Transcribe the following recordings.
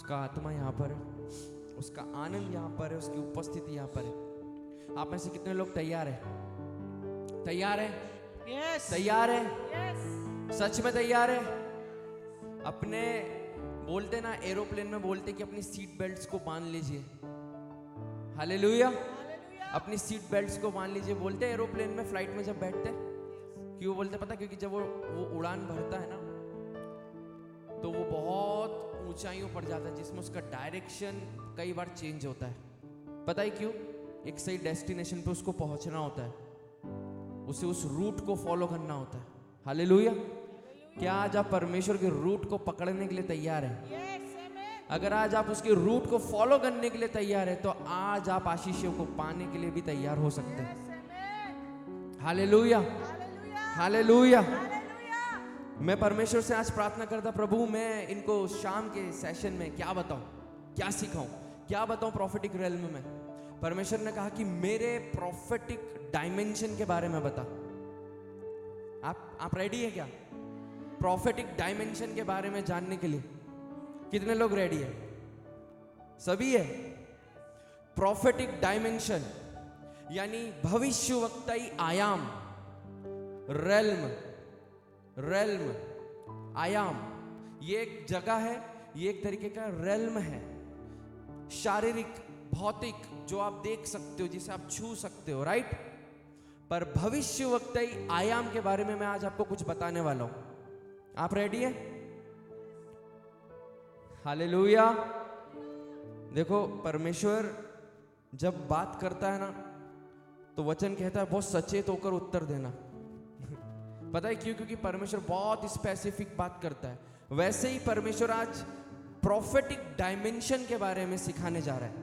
उसका आत्मा यहाँ पर है, उसका आनंद यहाँ पर है, उसकी उपस्थिति यहाँ पर है। आप में से कितने लोग तैयार हैं? तैयार हैं? Yes. तैयार है? Yes. सच में तैयार है? अपने बोलते ना, एरोप्लेन में बोलते कि अपनी सीट बेल्ट्स को बांध लीजिए। हालेलुया। अपनी सीट बेल्ट्स को बांध लीजिए बोलते एरोप्लेन में, फ्लाइट में जब बैठते। क्यों बोलते पता? क्योंकि जब वो उड़ान भरता है ना, तो वो बहुत ऊंचाइयों पर जाता है, जिसमें उसका डायरेक्शन कई बार चेंज होता है। पता है क्यों? एक सही डेस्टिनेशन पे उसको पहुंचना होता है, उसे उस रूट को फॉलो करना होता है। हालेलुया। क्या आज आप परमेश्वर के रूट को पकड़ने के लिए तैयार हैं? Yes. Amen. अगर आज आप उसके रूट को फॉलो करने के लिए तैयार है, तो आज आप आशीषों को पाने के लिए भी तैयार हो सकते हैं। Yes. Amen. Hallelujah, Hallelujah. Hallelujah. Hallelujah. मैं परमेश्वर से आज प्रार्थना करता, प्रभु मैं इनको शाम के सेशन में क्या बताऊं, क्या सिखाऊं, क्या बताऊं प्रोफेटिक रेल्म में। परमेश्वर ने कहा कि मेरे प्रोफेटिक डायमेंशन के बारे में बता। आप रेडी है क्या प्रोफेटिक डायमेंशन के बारे में जानने के लिए? कितने लोग रेडी है? सभी है। प्रोफेटिक डायमेंशन यानी भविष्यवक्ताई आयाम, रेल्म, आयाम, ये एक जगह है, ये एक तरीके का रेल्म है, शारीरिक, भौतिक, जो आप देख सकते हो, जिसे आप छू सकते हो, राइट? पर भविष्यवक्ताई आयाम के बारे में मैं आज आपको कुछ बताने वाला हूं। आप रेडी है? हालेलुया। देखो, परमेश्वर जब बात करता है ना, तो वचन कहता है बहुत सचेत होकर उत्तर देना। पता है क्यों? क्योंकि परमेश्वर बहुत स्पेसिफिक बात करता है। वैसे ही परमेश्वर आज प्रोफेटिक डायमेंशन के बारे में सिखाने जा रहा है।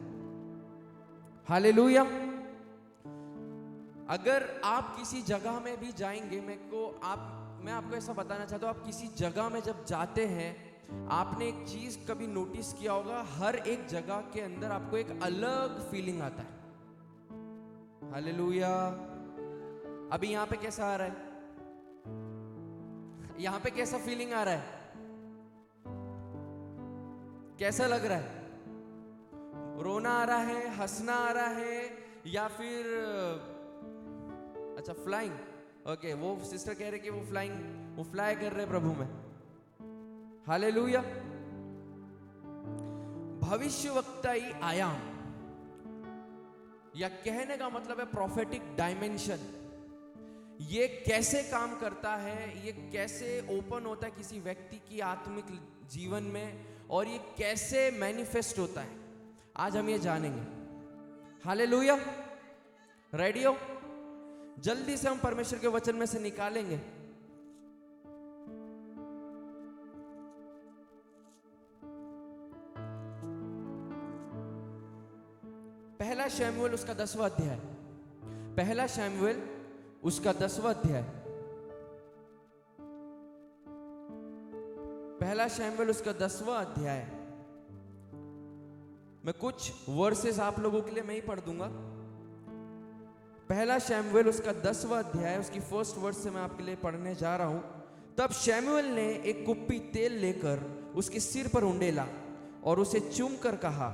हालेलुया। अगर आप किसी जगह में भी जाएंगे, मैं आपको ऐसा बताना चाहता हूं, आप किसी जगह में जब जाते हैं, आपने एक चीज कभी नोटिस किया होगा, हर एक जगह के अंदर आपको एक अलग फीलिंग आता है। हालेलुया। अभी यहां पे कैसा आ रहा है? यहां पे कैसा फीलिंग आ रहा है? कैसा लग रहा है? रोना आ रहा है, हंसना आ रहा है, या फिर अच्छा फ्लाइंग? ओके, वो सिस्टर कह रहे कि वो फ्लाई कर रहे प्रभु में। हालेलुया। भविष्यवक्ताई आयाम, या कहने का मतलब है प्रोफेटिक डायमेंशन। ये कैसे काम करता है, ये कैसे ओपन होता है किसी व्यक्ति की आत्मिक जीवन में, और ये कैसे मैनिफेस्ट होता है, आज हम ये जानेंगे। हालेलुया। रेडी हो? जल्दी से हम परमेश्वर के वचन में से निकालेंगे। पहला शमूएल उसका 10वां अध्याय, पहला शमूएल उसका 10वां अध्याय, पहला शमूएल उसका 10वां अध्याय। मैं कुछ वर्सेस आप लोगों के लिए मैं ही पढ़ दूंगा। पहला शमूएल उसका 10वां अध्याय, उसकी फर्स्ट वर्स से मैं आपके लिए पढ़ने जा रहा हूं। तब शमूएल ने एक कुप्पी तेल लेकर उसके सिर पर उंडेला और उसे चूम कर कहा,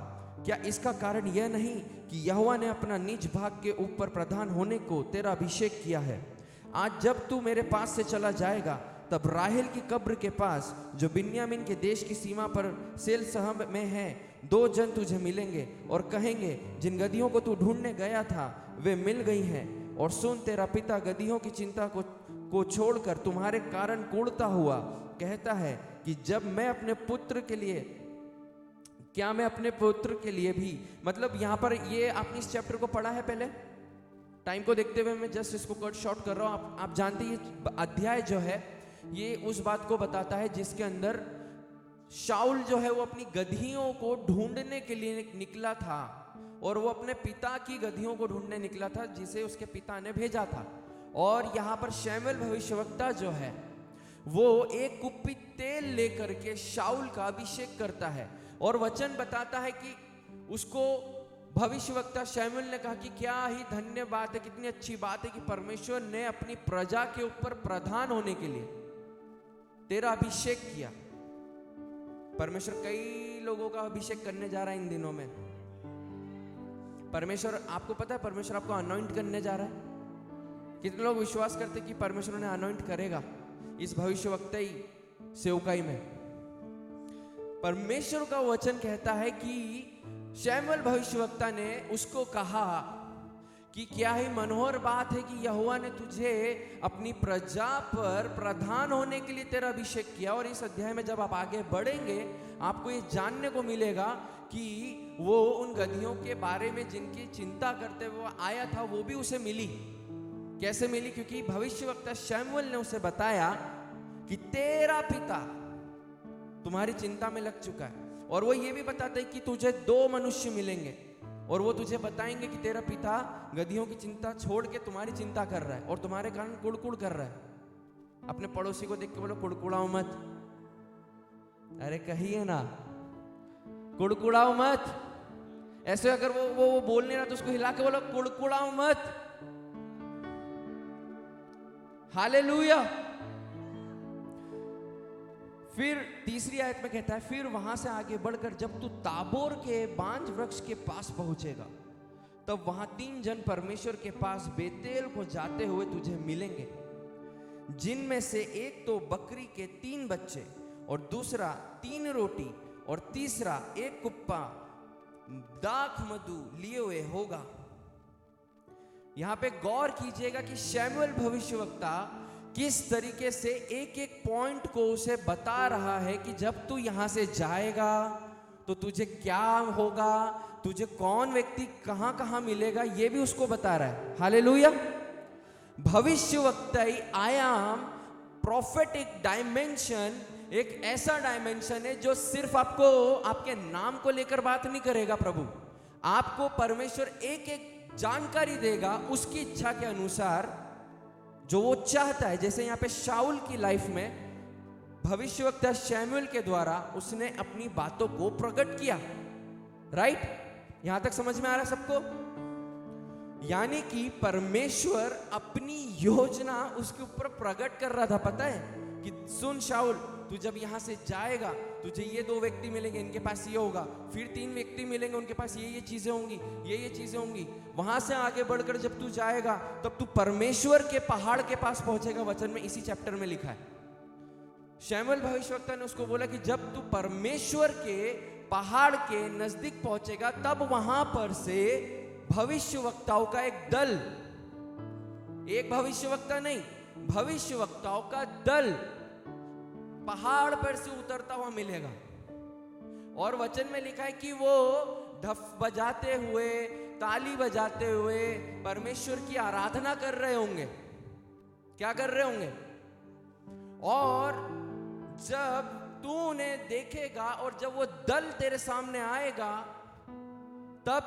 क्या इसका कारण यह नहीं कि यहोवा ने अपना निज भाग के ऊपर प्रधान होने को तेरा अभिषेक किया है? आज जब तू मेरे पास से चला जाएगा, तब राहेल की कब्र के पास, जो बिन्यामीन के देश की सीमा पर सेलसह में है, 2 जन तुझे मिलेंगे और कहेंगे, जिन गदहियों को तू ढूंढने गया था वे मिल गई हैं। और सुन, तेरा पिता गदहियों की चिंता को छोड़कर तुम्हारे कारण कूड़ता हुआ कहता है कि जब मैं अपने पुत्र के लिए, क्या मैं अपने पुत्र के लिए भी, मतलब यहां पर ये आपने इस चैप्टर को पढ़ा है पहले? टाइम को देखते हुए मैं जस्ट इसको कट शॉर्ट कर रहा हूं। आप जानते हैं ये अध्याय जो है, ये उस बात को बताता है जिसके अंदर शाऊल जो है वो अपनी गदहियों को ढूंढने के लिए निकला था, और वो अपने पिता की गदहियों को ढूंढने निकला था जिसे उसके पिता ने भेजा था। और यहाँ पर शमूएल भविष्यवक्ता जो है वो एक कुप्पी तेल लेकर के शाऊल का अभिषेक करता है, और वचन बताता है कि उसको भविष्यवक्ता शमूएल ने कहा कि क्या ही धन्य बात है, कितनी अच्छी बात है कि परमेश्वर ने अपनी प्रजा के ऊपर प्रधान होने के लिए तेरा अभिषेक किया। परमेश्वर कई लोगों का अभिषेक करने जा रहा है इन दिनों में। परमेश्वर, आपको पता है परमेश्वर आपको अनॉइंट करने जा रहा है। कितने लोग विश्वास करते कि परमेश्वर उन्हें अनॉइंट करेगा इस भविष्यवक्ताई सेवकाई में? परमेश्वर का वचन कहता है कि शमूएल भविष्यवक्ता ने उसको कहा कि क्या ही मनोहर बात है कि यहोवा ने तुझे अपनी प्रजा पर प्रधान होने के लिए तेरा अभिषेक किया। और इस अध्याय में जब आप आगे बढ़ेंगे आपको ये जानने को मिलेगा कि वो उन गधियों के बारे में जिनकी चिंता करते हुए आया था वो भी उसे मिली। कैसे मिली? क्योंकि भविष्यवक्ता शमूएल ने उसे बताया कि तेरा पिता तुम्हारी चिंता में लग चुका है। और वो ये भी बताते हैं कि तुझे 2 मनुष्य मिलेंगे और वो तुझे बताएंगे कि तेरा पिता गधियों की चिंता छोड़ के तुम्हारी चिंता कर रहा है और तुम्हारे कारण कुड़कुड़ कर रहा है। अपने पड़ोसी को देख के बोलो कुड़कुड़ाओ मत। अरे कहिए ना, कुड़कुड़ाओ मत। ऐसे अगर वो बोल नहीं रहा तो उसको हिला के बोलो कुड़कुड़ाओ मत। हालेलुया। फिर तीसरी आयत में कहता है, फिर वहां से आगे बढ़कर जब तू ताबोर के बांज वृक्ष के पास पहुंचेगा तब वहां 3 जन परमेश्वर के पास बेतेल को जाते हुए तुझे मिलेंगे, जिनमें से एक तो बकरी के 3 बच्चे और दूसरा 3 रोटी और तीसरा 1 कुप्पा दाख मधु लिए हुए होगा। यहां पे गौर कीजिएगा कि शमूएल भविष्यवक्ता किस तरीके से एक एक पॉइंट को उसे बता रहा है कि जब तू यहां से जाएगा तो तुझे क्या होगा, तुझे कौन व्यक्ति कहां कहां मिलेगा, ये भी उसको बता रहा है। हालेलुया। भविष्यवक्ताई आयाम प्रोफेटिक डायमेंशन एक ऐसा डायमेंशन है जो सिर्फ आपको आपके नाम को लेकर बात नहीं करेगा। प्रभु आपको परमेश्वर एक एक जानकारी देगा उसकी इच्छा के अनुसार जो वो चाहता है। जैसे यहाँ पे शाऊल की लाइफ में भविष्यवक्ता शमूएल के द्वारा उसने अपनी बातों को प्रकट किया। राइट? यहां तक समझ में आ रहा है सबको? यानी कि परमेश्वर अपनी योजना उसके ऊपर प्रकट कर रहा था। पता है कि सुन शाऊल, तू जब यहां से जाएगा तुझे ये 2 व्यक्ति मिलेंगे, इनके पास ये होगा, फिर 3 व्यक्ति मिलेंगे, उनके पास ये चीजें होंगी, ये चीजें होंगी। वहां से आगे बढ़कर जब तू जाएगा तब तू परमेश्वर के पहाड़ के पास पहुंचेगा। वचन में इसी चैप्टर में लिखा है। शमूएल भविष्यवक्ता ने उसको बोला कि जब तू परमेश्वर के पहाड़ के नजदीक पहुंचेगा तब वहां पर से भविष्यवक्ताओं का एक दल, एक भविष्यवक्ता नहीं, भविष्यवक्ताओं का दल पहाड़ पर से उतरता हुआ मिलेगा। और वचन में लिखा है कि वो ढफ बजाते हुए, ताली बजाते हुए परमेश्वर की आराधना कर रहे होंगे। क्या कर रहे होंगे? और जब तू उन्हें देखेगा और जब वो दल तेरे सामने आएगा तब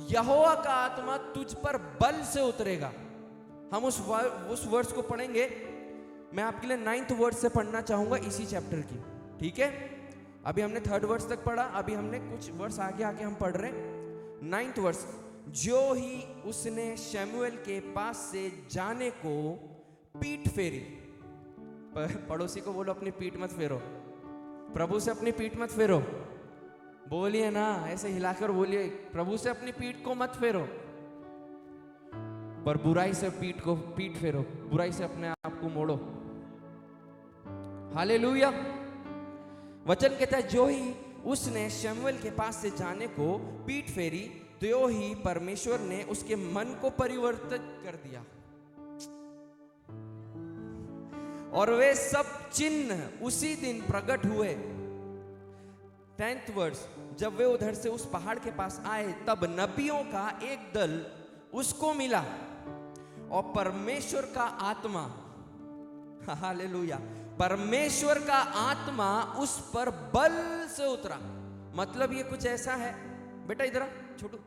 यहोवा का आत्मा तुझ पर बल से उतरेगा। हम उस वर्स को पढ़ेंगे। मैं आपके लिए 9th वर्स से पढ़ना चाहूंगा इसी चैप्टर की। ठीक है? अभी हमने 3rd वर्स तक पढ़ा, अभी हमने कुछ वर्स आगे आके हम पढ़ रहे हैं। 9th वर्स, जो ही उसने शमूएल के पास से जाने को पीठ फेरी। पड़ोसी को बोलो अपनी पीठ मत फेरो। प्रभु से अपनी पीठ मत फेरो। बोलिए ना, ऐसे हिलाकर बोलिए, प्रभु से अपनी पीठ को मत फेरो पर बुराई से पीठ फेरो, बुराई से अपने आप को मोड़ो। हालेलुया। वचन कहता है जो ही उसने शमूएल के पास से जाने को पीठ फेरी तो ही परमेश्वर ने उसके मन को परिवर्तित कर दिया और वे सब चिन्ह उसी दिन प्रकट हुए। 10th वर्स, जब वे उधर से उस पहाड़ के पास आए तब नबियों का एक दल उसको मिला और परमेश्वर का आत्मा, हालेलुया, परमेश्वर का आत्मा उस पर बल से उतरा। मतलब ये कुछ ऐसा है, बेटा इधर आ, छोटू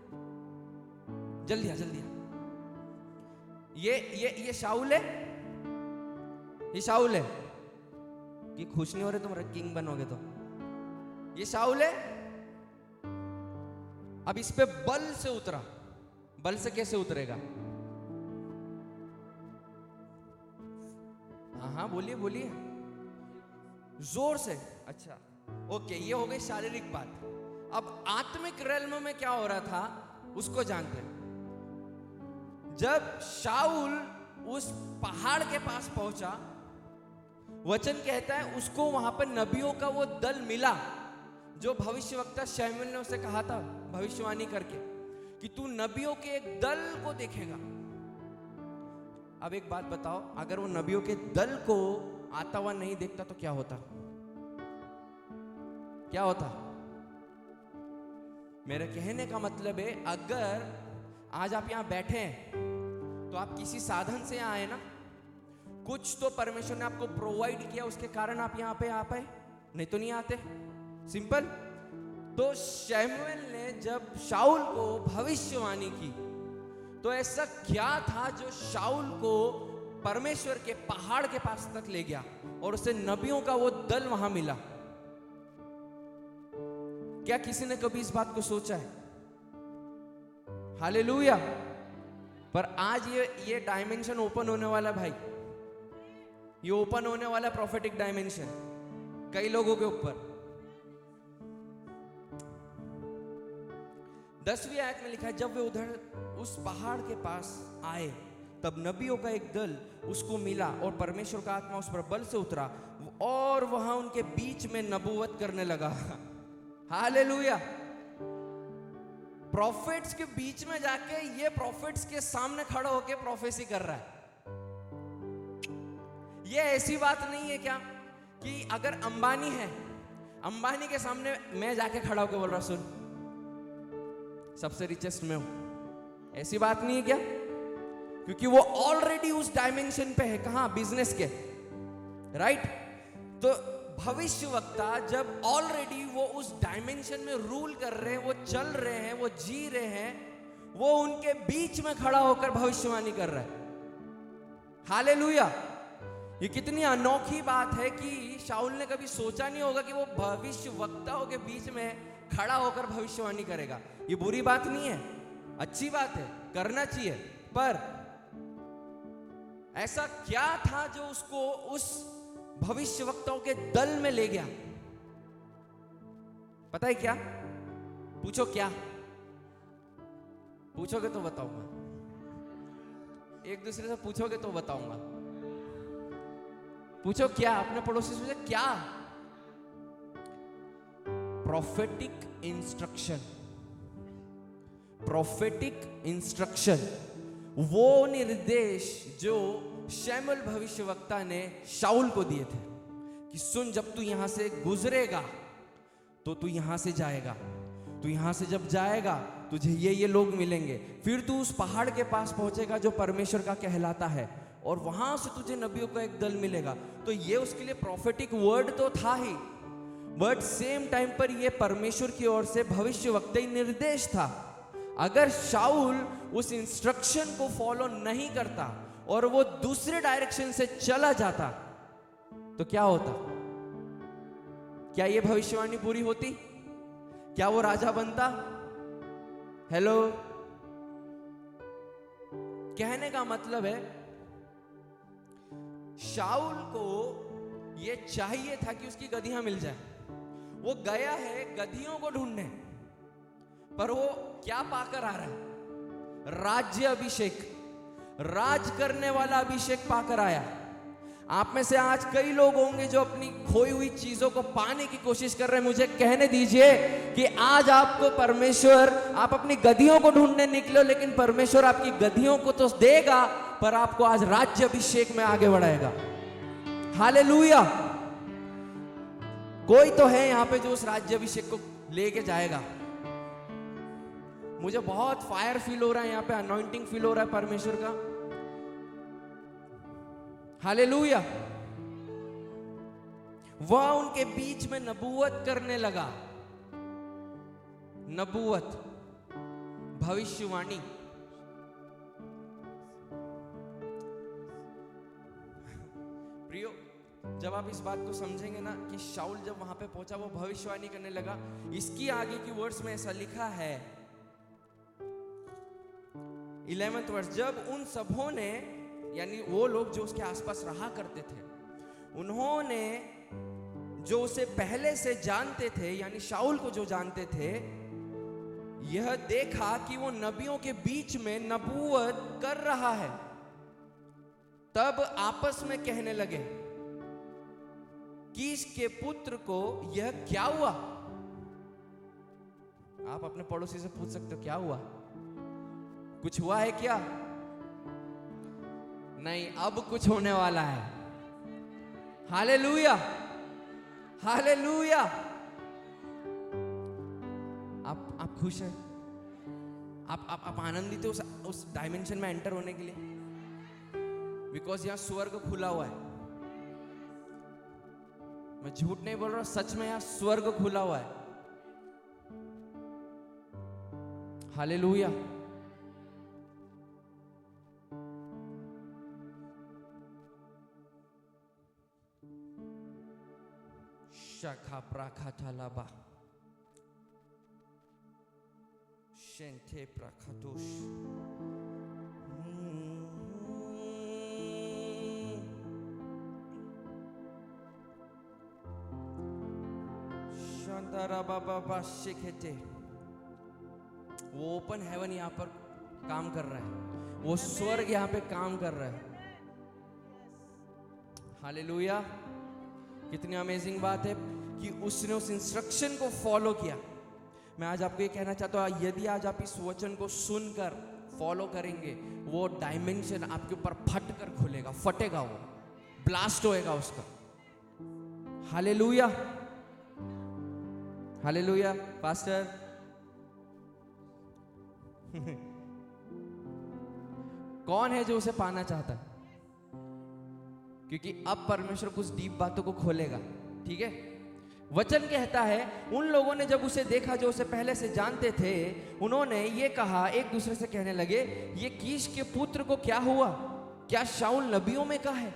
जल्दी आ, जल्दी आ। ये शाऊल है, ये शाऊल है कि खुश नहीं हो रहे तुम किंग बनोगे तो। ये शाऊल है। अब इस पे बल से उतरा। बल से कैसे उतरेगा? हाँ बोलिए बोलिए जोर से। अच्छा ओके, ये हो गई शारीरिक बात। अब आत्मिक रेल्म में क्या हो रहा था उसको जानते हैं। जब शाऊल उस पहाड़ के पास पहुंचा, वचन कहता है उसको वहां पर नबियों का वो दल मिला जो भविष्यवक्ता शमूएल ने उसे कहा था भविष्यवाणी करके कि तू नबियों के एक दल को देखेगा। अब एक बात बताओ, अगर वो नबियों के दल को आता हुआ नहीं देखता तो क्या होता? क्या होता? मेरे कहने का मतलब है, अगर आज आप यहां बैठे हैं तो आप किसी साधन से यहां आए ना, कुछ तो परमेश्वर ने आपको प्रोवाइड किया, उसके कारण आप यहां पे आ पाए, नहीं तो नहीं आते। सिंपल। तो शमूएल ने जब शाऊल को भविष्यवाणी की तो ऐसा क्या था जो शाऊल को परमेश्वर के पहाड़ के पास तक ले गया और उसे नबियों का वो दल वहां मिला? क्या किसी ने कभी इस बात को सोचा है? हालेलुया। पर आज ये डायमेंशन ओपन होने वाला भाई, ये ओपन होने वाला प्रोफेटिक डायमेंशन कई लोगों के ऊपर। 10वीं आयत में लिखा है, जब वे उधर उस पहाड़ के पास आए तब नबियों का एक दल उसको मिला और परमेश्वर का आत्मा उस पर बल से उतरा और वहां उनके बीच में नबूवत करने लगा। हालेलुया। प्रॉफिट्स के बीच में जाके ये प्रॉफिट्स के सामने खड़ा होके प्रोफेसी कर रहा है। ये ऐसी बात नहीं है क्या कि अगर अंबानी है, अंबानी के सामने मैं जाके खड़ा होके बोल रहा सुन सबसे रिचेस्ट मैं हूं, ऐसी बात नहीं है क्या? क्योंकि वो ऑलरेडी उस डायमेंशन पे है। कहां? बिजनेस के, राइट? तो भविष्यवक्ता जब ऑलरेडी वो उस डायमेंशन में रूल कर रहे हैं, वो चल रहे हैं, वो जी रहे हैं, वो उनके बीच में खड़ा होकर भविष्यवाणी कर रहा है। हालेलुया। ये कितनी अनोखी बात है कि शाऊल ने कभी सोचा नहीं होगा कि वो भविष्यवक्ताओं के बीच में खड़ा होकर भविष्यवाणी करेगा। ये बुरी बात नहीं है, अच्छी बात है, करना चाहिए। पर ऐसा क्या था जो उसको उस भविष्यवक्ताओं के दल में ले गया? पता है क्या? पूछो क्या? पूछोगे तो बताऊंगा, एक दूसरे से पूछोगे तो बताऊंगा। पूछो क्या? अपने पड़ोसी से पूछो क्या? Prophetic instruction. प्रोफेटिक इंस्ट्रक्शन, वो निर्देश जो शमूएल भविष्यवक्ता ने शाऊल को दिए थे कि सुन, जब तू यहां से गुजरेगा तो तू यहां से जाएगा, तू यहां से जब जाएगा तुझे ये लोग मिलेंगे, फिर तू उस पहाड़ के पास पहुंचेगा जो परमेश्वर का कहलाता है और वहां से तुझे नबियों का एक दल मिलेगा। तो ये उसके लिए प्रोफेटिक वर्ड तो था ही, बट सेम टाइम पर ये परमेश्वर की ओर से भविष्यवक्ता निर्देश था। अगर शाऊल उस इंस्ट्रक्शन को फॉलो नहीं करता और वो दूसरे डायरेक्शन से चला जाता तो क्या होता? क्या ये भविष्यवाणी पूरी होती? क्या वो राजा बनता? हेलो। कहने का मतलब है शाऊल को ये चाहिए था कि उसकी गधियां मिल जाए। वो गया है गधियों को ढूंढने, पर वो क्या पाकर आ रहा है? राज्य अभिषेक, राज करने वाला अभिषेक पाकर आया। आप में से आज कई लोग होंगे जो अपनी खोई हुई चीजों को पाने की कोशिश कर रहे हैं। मुझे कहने दीजिए कि आज आपको परमेश्वर, आप अपनी गधियों को ढूंढने निकलो, लेकिन परमेश्वर आपकी गधियों को तो देगा, पर आपको आज राज्य अभिषेक में आगे बढ़ाएगा। हालेलुया। कोई तो है यहां पे जो उस राज्य अभिषेक को लेके जाएगा। मुझे बहुत फायर फील हो रहा है, यहां पे अनॉइंटिंग फील हो रहा है परमेश्वर का। हालेलुया। वह उनके बीच में नबूवत करने लगा। नबूवत, भविष्यवाणी। प्रियो, जब आप इस बात को समझेंगे ना कि शाऊल जब वहां पे पहुंचा वो भविष्यवाणी करने लगा, इसकी आगे की वर्ड्स में ऐसा लिखा है 11th वर्ष, जब उन सबों ने, यानी वो लोग जो उसके आसपास रहा करते थे, उन्होंने जो उसे पहले से जानते थे, यानी शाऊल को जो जानते थे, यह देखा कि वो नबियों के बीच में नबूवत कर रहा है, तब आपस में कहने लगे, कीश के पुत्र को यह क्या हुआ? आप अपने पड़ोसी से पूछ सकते हो, क्या हुआ? कुछ हुआ है क्या? नहीं, अब कुछ होने वाला है। Hallelujah, hallelujah. आप खुश हैं? आप आनंदित हो उस डायमेंशन में एंटर होने के लिए? बिकॉज यहां स्वर्ग खुला हुआ है। मैं झूठ नहीं बोल रहा, सच में यहां स्वर्ग खुला हुआ है। हालेलुया। शाखा प्राखा थालाबा शेंथे प्राखतोष। शांतारा बाबा शेखेते। वो ओपन हेवन यहां पर काम कर रहा है, वो स्वर्ग यहां पे काम कर रहा है। हालेलुया। कितनी अमेजिंग बात है कि उसने उस इंस्ट्रक्शन को फॉलो किया। मैं आज आपको ये कहना चाहता हूं, यदि आज आप इस वचन को सुनकर फॉलो करेंगे, वो डायमेंशन आपके ऊपर फट कर खुलेगा, फटेगा, वो ब्लास्ट होएगा उसका। Hallelujah, hallelujah. पास्टर कौन है जो उसे पाना चाहता है? क्योंकि अब परमेश्वर कुछ डीप बातों को खोलेगा, ठीक है? वचन कहता है, उन लोगों ने जब उसे देखा जो उसे पहले से जानते थे, उन्होंने ये कहा, एक दूसरे से कहने लगे, ये कीश के पुत्र को क्या हुआ? क्या शाऊल नबियों में का है?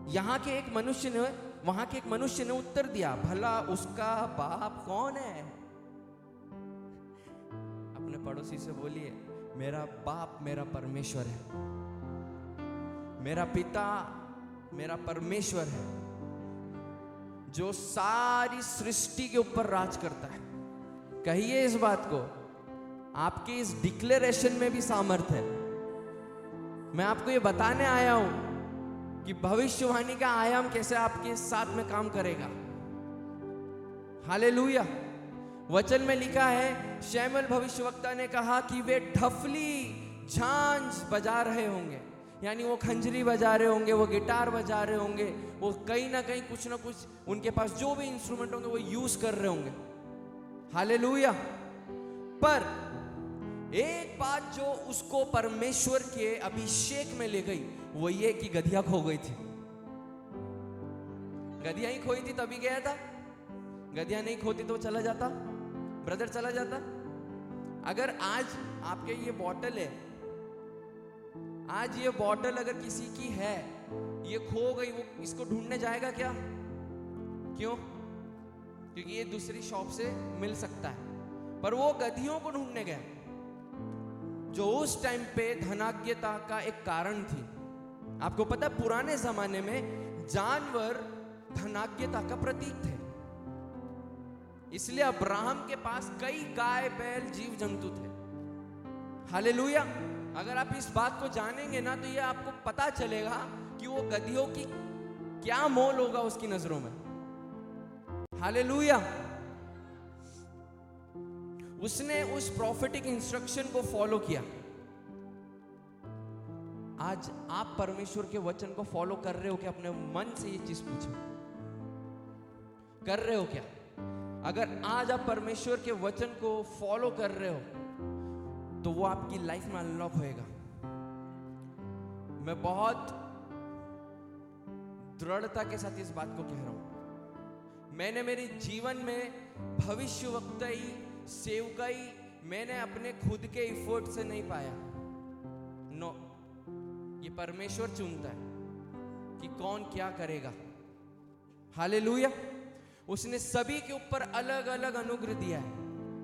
वहां के एक मनुष्य ने उत्तर दिया, भला उसका बाप कौन है? अपने पड़ोसी से बोलिए, मेरा बाप मेरा परमेश्वर है, मेरा पिता मेरा परमेश्वर है, जो सारी सृष्टि के ऊपर राज करता है। कहिए इस बात को। आपके इस डिक्लेरेशन में भी सामर्थ है। मैं आपको ये बताने आया हूं कि भविष्यवाणी का आयाम कैसे आपके साथ में काम करेगा। हालेलुया। वचन में लिखा है, शमूएल भविष्यवक्ता ने कहा कि वे ढफली झांझ बजा रहे होंगे, यानी वो खंजरी बजा रहे होंगे, वो गिटार बजा रहे होंगे, वो कहीं ना कहीं कुछ ना कुछ उनके पास जो भी इंस्ट्रूमेंट होंगे वो यूज कर रहे होंगे। हालेलुया। पर एक बात जो उसको परमेश्वर के अभिषेक में ले गई, वो ये कि गधिया खो गई थी। गधिया ही खोई थी तभी गया था। गधिया नहीं खोती तो चला जाता, ब्रदर चला जाता। अगर आज आपके ये बॉटल है, आज ये बॉटल अगर किसी की है, ये खो गई, वो इसको ढूंढने जाएगा क्या? क्यों? क्योंकि ये दूसरी शॉप से मिल सकता है। पर वो गधियों को ढूंढने गया, जो उस टाइम पे धनाढ्यता का एक कारण थी। आपको पता है, पुराने जमाने में जानवर धनाढ्यता का प्रतीक थे। इसलिए अब्राहम के पास कई गाय, बैल, जीव जंतु थे। हालेलुया। अगर आप इस बात को जानेंगे ना, तो ये आपको पता चलेगा कि वो गधियों की क्या मोल होगा उसकी नजरों में। हालेलुया। उसने उस प्रॉफिटिक इंस्ट्रक्शन को फॉलो किया। आज आप परमेश्वर के वचन को फॉलो कर रहे हो क्या? अपने मन से ये चीज पूछो, कर रहे हो क्या? अगर आज आप परमेश्वर के वचन को फॉलो कर रहे हो, तो वो आपकी लाइफ में अनलॉक होएगा। मैं बहुत दृढ़ता के साथ इस बात को कह रहा हूं। मैंने मेरे जीवन में भविष्यवक्ताई, सेवकाई, मैंने अपने खुद के एफर्ट से नहीं पाया। नो, ये परमेश्वर चुनता है कि कौन क्या करेगा। हालेलुया। उसने सभी के ऊपर अलग अलग अनुग्रह दिया है।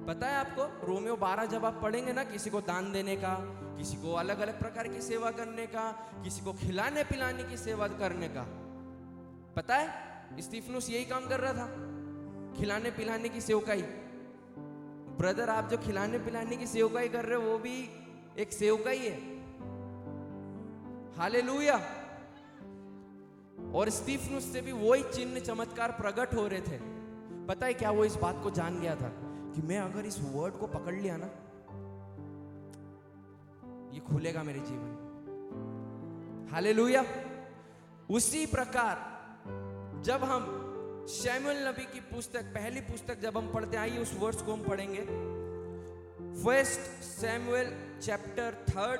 पता है आपको, रोमियो 12 जब आप पढ़ेंगे ना, किसी को दान देने का, किसी को अलग अलग प्रकार की सेवा करने का, किसी को खिलाने पिलाने की सेवा करने का, पता है स्टीफनुस यही काम कर रहा था, खिलाने पिलाने की सेवकाई। ब्रदर, आप जो खिलाने पिलाने की सेवकाई कर रहे हो वो भी एक सेवकाई है। हालेलुया। और स्टीफनुस से भी वही चिन्ह चमत्कार प्रकट हो रहे थे। पता है क्या, वो इस बात को जान गया था कि मैं अगर इस वर्ड को पकड़ लिया ना, ये खुलेगा मेरे जीवन। हालेलुया। उसी प्रकार जब हम शमूएल नबी की पुस्तक, पहली पुस्तक जब हम पढ़ते हैं, आइए उस वर्ड्स को हम पढ़ेंगे। फर्स्ट शमूएल चैप्टर 3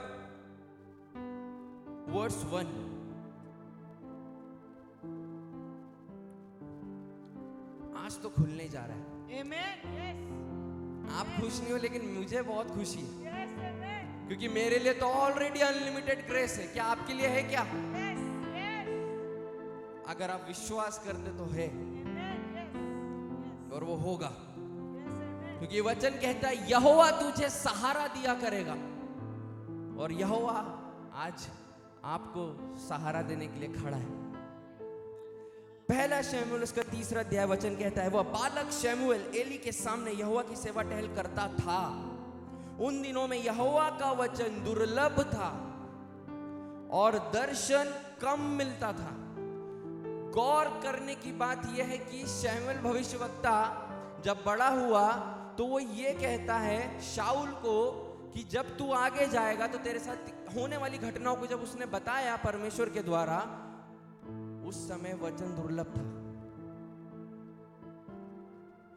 वर्स 1। आज तो खुलने जा रहा है। Amen. Yes. आप खुश नहीं हो, लेकिन मुझे बहुत खुशी है, Yes. Amen. क्योंकि मेरे लिए तो ऑलरेडी अनलिमिटेड ग्रेस है। क्या आपके लिए है क्या? Yes. Yes. अगर आप विश्वास करते तो है, Amen. Yes. Yes. और वो होगा, Yes. Amen. क्योंकि वचन कहता है यहोवा तुझे सहारा दिया करेगा। और यहोवा आज आपको सहारा देने के लिए खड़ा है। पहला शमूएल उसका 3 अध्याय वचन कहता है, वह बालक शमूएल एली के सामने यहोवा की सेवा टहल करता था। उन दिनों में यहोवा का वचन दुर्लभ था और दर्शन कम मिलता था। गौर करने की बात यह है कि शमूएल भविष्यवक्ता जब बड़ा हुआ तो वो ये कहता है शाऊल को कि जब तू आगे जाएगा तो तेरे साथ होने वाली घटनाओं को जब उसने बताया परमेश्वर के द्वारा, उस समय वचन दुर्लभ था।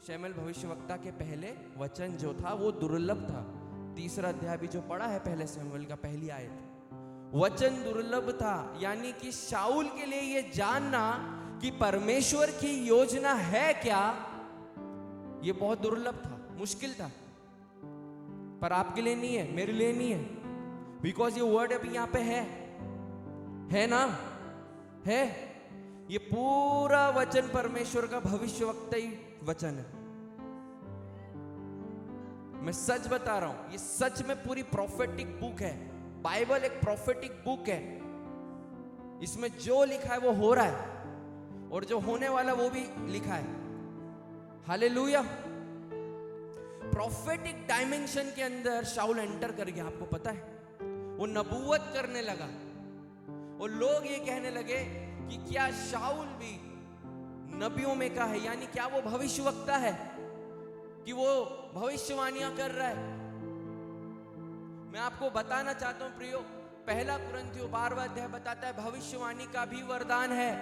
शमूएल भविष्यवक्ता के पहले वचन जो था वो दुर्लभ था। 3 अध्याय भी जो पढ़ा है पहले शमूएल का, पहली आयत, वचन दुर्लभ था। यानी कि शाऊल के लिए ये जानना कि परमेश्वर की योजना है क्या, ये बहुत दुर्लभ था, मुश्किल था। पर आपके लिए नहीं है, मेरे लिए नहीं है, बिकॉज ये वर्ड अभी यहां पे है ना, है। ये पूरा वचन परमेश्वर का भविष्यवक्ता ही वचन है। मैं सच बता रहा हूं, ये सच में पूरी प्रोफेटिक बुक है। बाइबल एक प्रोफेटिक बुक है। इसमें जो लिखा है वो हो रहा है, और जो होने वाला वो भी लिखा है। हालेलुया। प्रोफेटिक डायमेंशन के अंदर शाऊल एंटर कर गया, आपको पता है। वो नबूवत करने लगा, और लोग ये कहने लगे कि क्या शाऊल भी नबियों में का है, यानी क्या वो भविष्यवक्ता है कि वो भविष्यवाणियां कर रहा है। मैं आपको बताना चाहता हूं प्रियो, 1 कुरिन्थियों 12वां अध्याय बताता है भविष्यवाणी का भी वरदान है,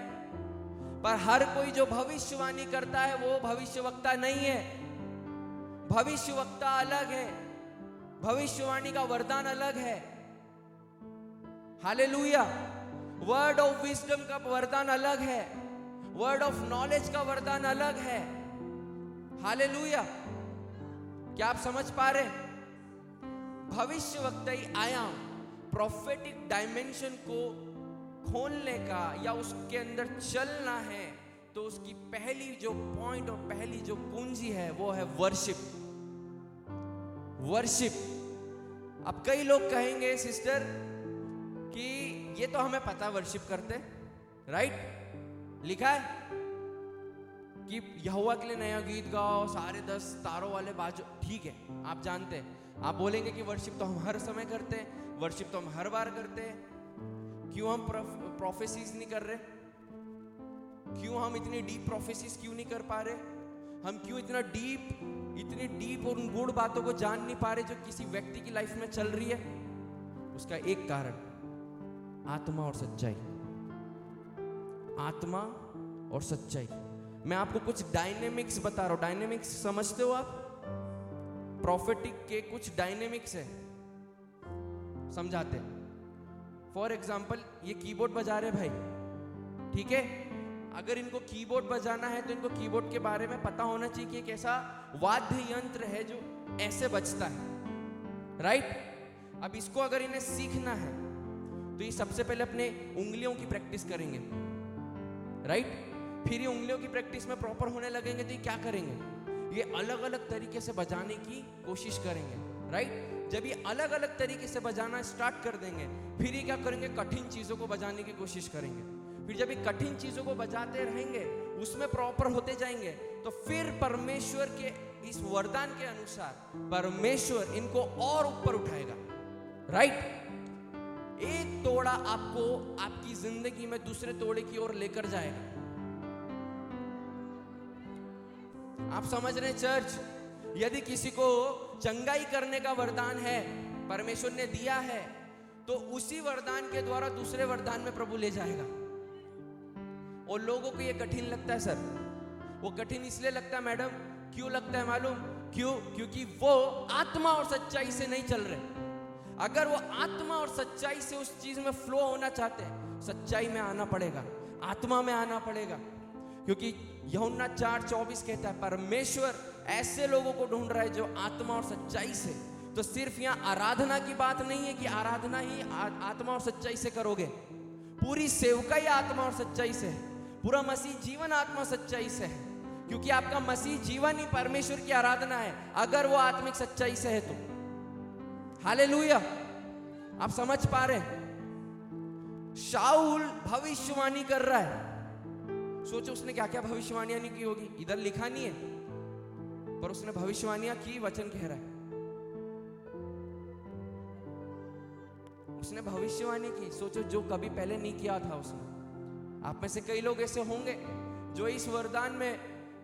पर हर कोई जो भविष्यवाणी करता है वो भविष्यवक्ता नहीं है। भविष्यवक्ता अलग है, भविष्यवाणी का वरदान अलग है। हालेलुया। वर्ड ऑफ विजडम का वरदान अलग है, वर्ड ऑफ नॉलेज का वरदान अलग है। हालेलुया। क्या आप समझ पा रहे? भविष्यवक्ताई आयाम, प्रोफेटिक डायमेंशन को खोलने का या उसके अंदर चलना है, तो उसकी पहली जो पॉइंट और पहली जो कुंजी है वो है वर्शिप। वर्शिप। अब कई लोग कहेंगे सिस्टर कि ये तो हमें पता वर्शिप करते, राइट? लिखा है कि यहोवा के लिए नया गीत गाओ, सारे 10 तारों वाले बाजो, ठीक है, आप जानते हैं। आप बोलेंगे कि वर्शिप तो हम हर समय करते हैं, वर्शिप तो हम हर बार करते हैं, क्यों हम प्रोफेसीज नहीं कर रहे? क्यों हम इतनी डीप प्रोफेसीज क्यों नहीं कर पा रहे? हम क्यों इतनी डीप और उन गूढ़ बातों को जान नहीं पा रहे जो किसी व्यक्ति की लाइफ में चल रही है? उसका एक कारण, आत्मा और सच्चाई। आत्मा और सच्चाई। मैं आपको कुछ डायनेमिक्स बता रहा हूं। डायनेमिक्स समझते हो आप? प्रोफेटिक के कुछ डायनेमिक्स है, समझाते। फॉर एग्जाम्पल, ये कीबोर्ड बजा रहे भाई, ठीक है? अगर इनको कीबोर्ड बजाना है तो इनको कीबोर्ड के बारे में पता होना चाहिए कि एक ऐसा वाद्य यंत्र है जो ऐसे बजता है, राइट? अब इसको अगर इन्हें सीखना है तो ये सबसे पहले अपने उंगलियों की प्रैक्टिस करेंगे, राइट? फिर ये उंगलियों की प्रैक्टिस में प्रॉपर होने लगेंगे तो ये क्या करेंगे? ये अलग अलग तरीके से बजाने की कोशिश करेंगे, राइट? जब ये अलग अलग तरीके से बजाना स्टार्ट कर देंगे, फिर ये क्या करेंगे? कठिन चीजों को बजाने की कोशिश करेंगे। फिर जब ये कठिन चीजों को बजाते रहेंगे, उसमें प्रॉपर होते जाएंगे तो फिर परमेश्वर के इस वरदान के अनुसार परमेश्वर इनको और ऊपर उठाएगा। राइट। एक तोड़ा आपको आपकी जिंदगी में दूसरे तोड़े की ओर लेकर जाएगा। आप समझ रहे हैं चर्च? यदि किसी को चंगाई करने का वरदान है, परमेश्वर ने दिया है, तो उसी वरदान के द्वारा दूसरे वरदान में प्रभु ले जाएगा। और लोगों को ये कठिन लगता है सर। वो कठिन इसलिए लगता है मैडम, क्यों लगता है मालूम? क्यों? क्योंकि वो आत्मा और सच्चाई से नहीं चल रहे। अगर वो आत्मा और सच्चाई से उस चीज में फ्लो होना चाहते हैं, सच्चाई में आना पड़ेगा, आत्मा में आना पड़ेगा। क्योंकि यूहन्ना 4:24 कहता है परमेश्वर ऐसे लोगों को ढूंढ रहा है जो आत्मा और सच्चाई से। तो सिर्फ यहाँ आराधना की बात नहीं है कि आराधना ही आत्मा और सच्चाई से करोगे। पूरी सेवकाई आत्मा और सच्चाई से है। पूरा मसीह जीवन आत्मा सच्चाई से है। क्योंकि आपका मसीह जीवन ही परमेश्वर की आराधना है, अगर वो आत्मिक सच्चाई से है तो। हालेलुया। आप समझ पा रहे हैं? शाऊल भविष्यवाणी कर रहा है। सोचो उसने क्या क्या भविष्यवाणियां नहीं की होगी, इधर लिखा नहीं है, पर उसने भविष्यवाणियां की। वचन कह रहा है उसने भविष्यवाणी की। सोचो जो कभी पहले नहीं किया था उसने। आप में से कई लोग ऐसे होंगे जो इस वरदान में,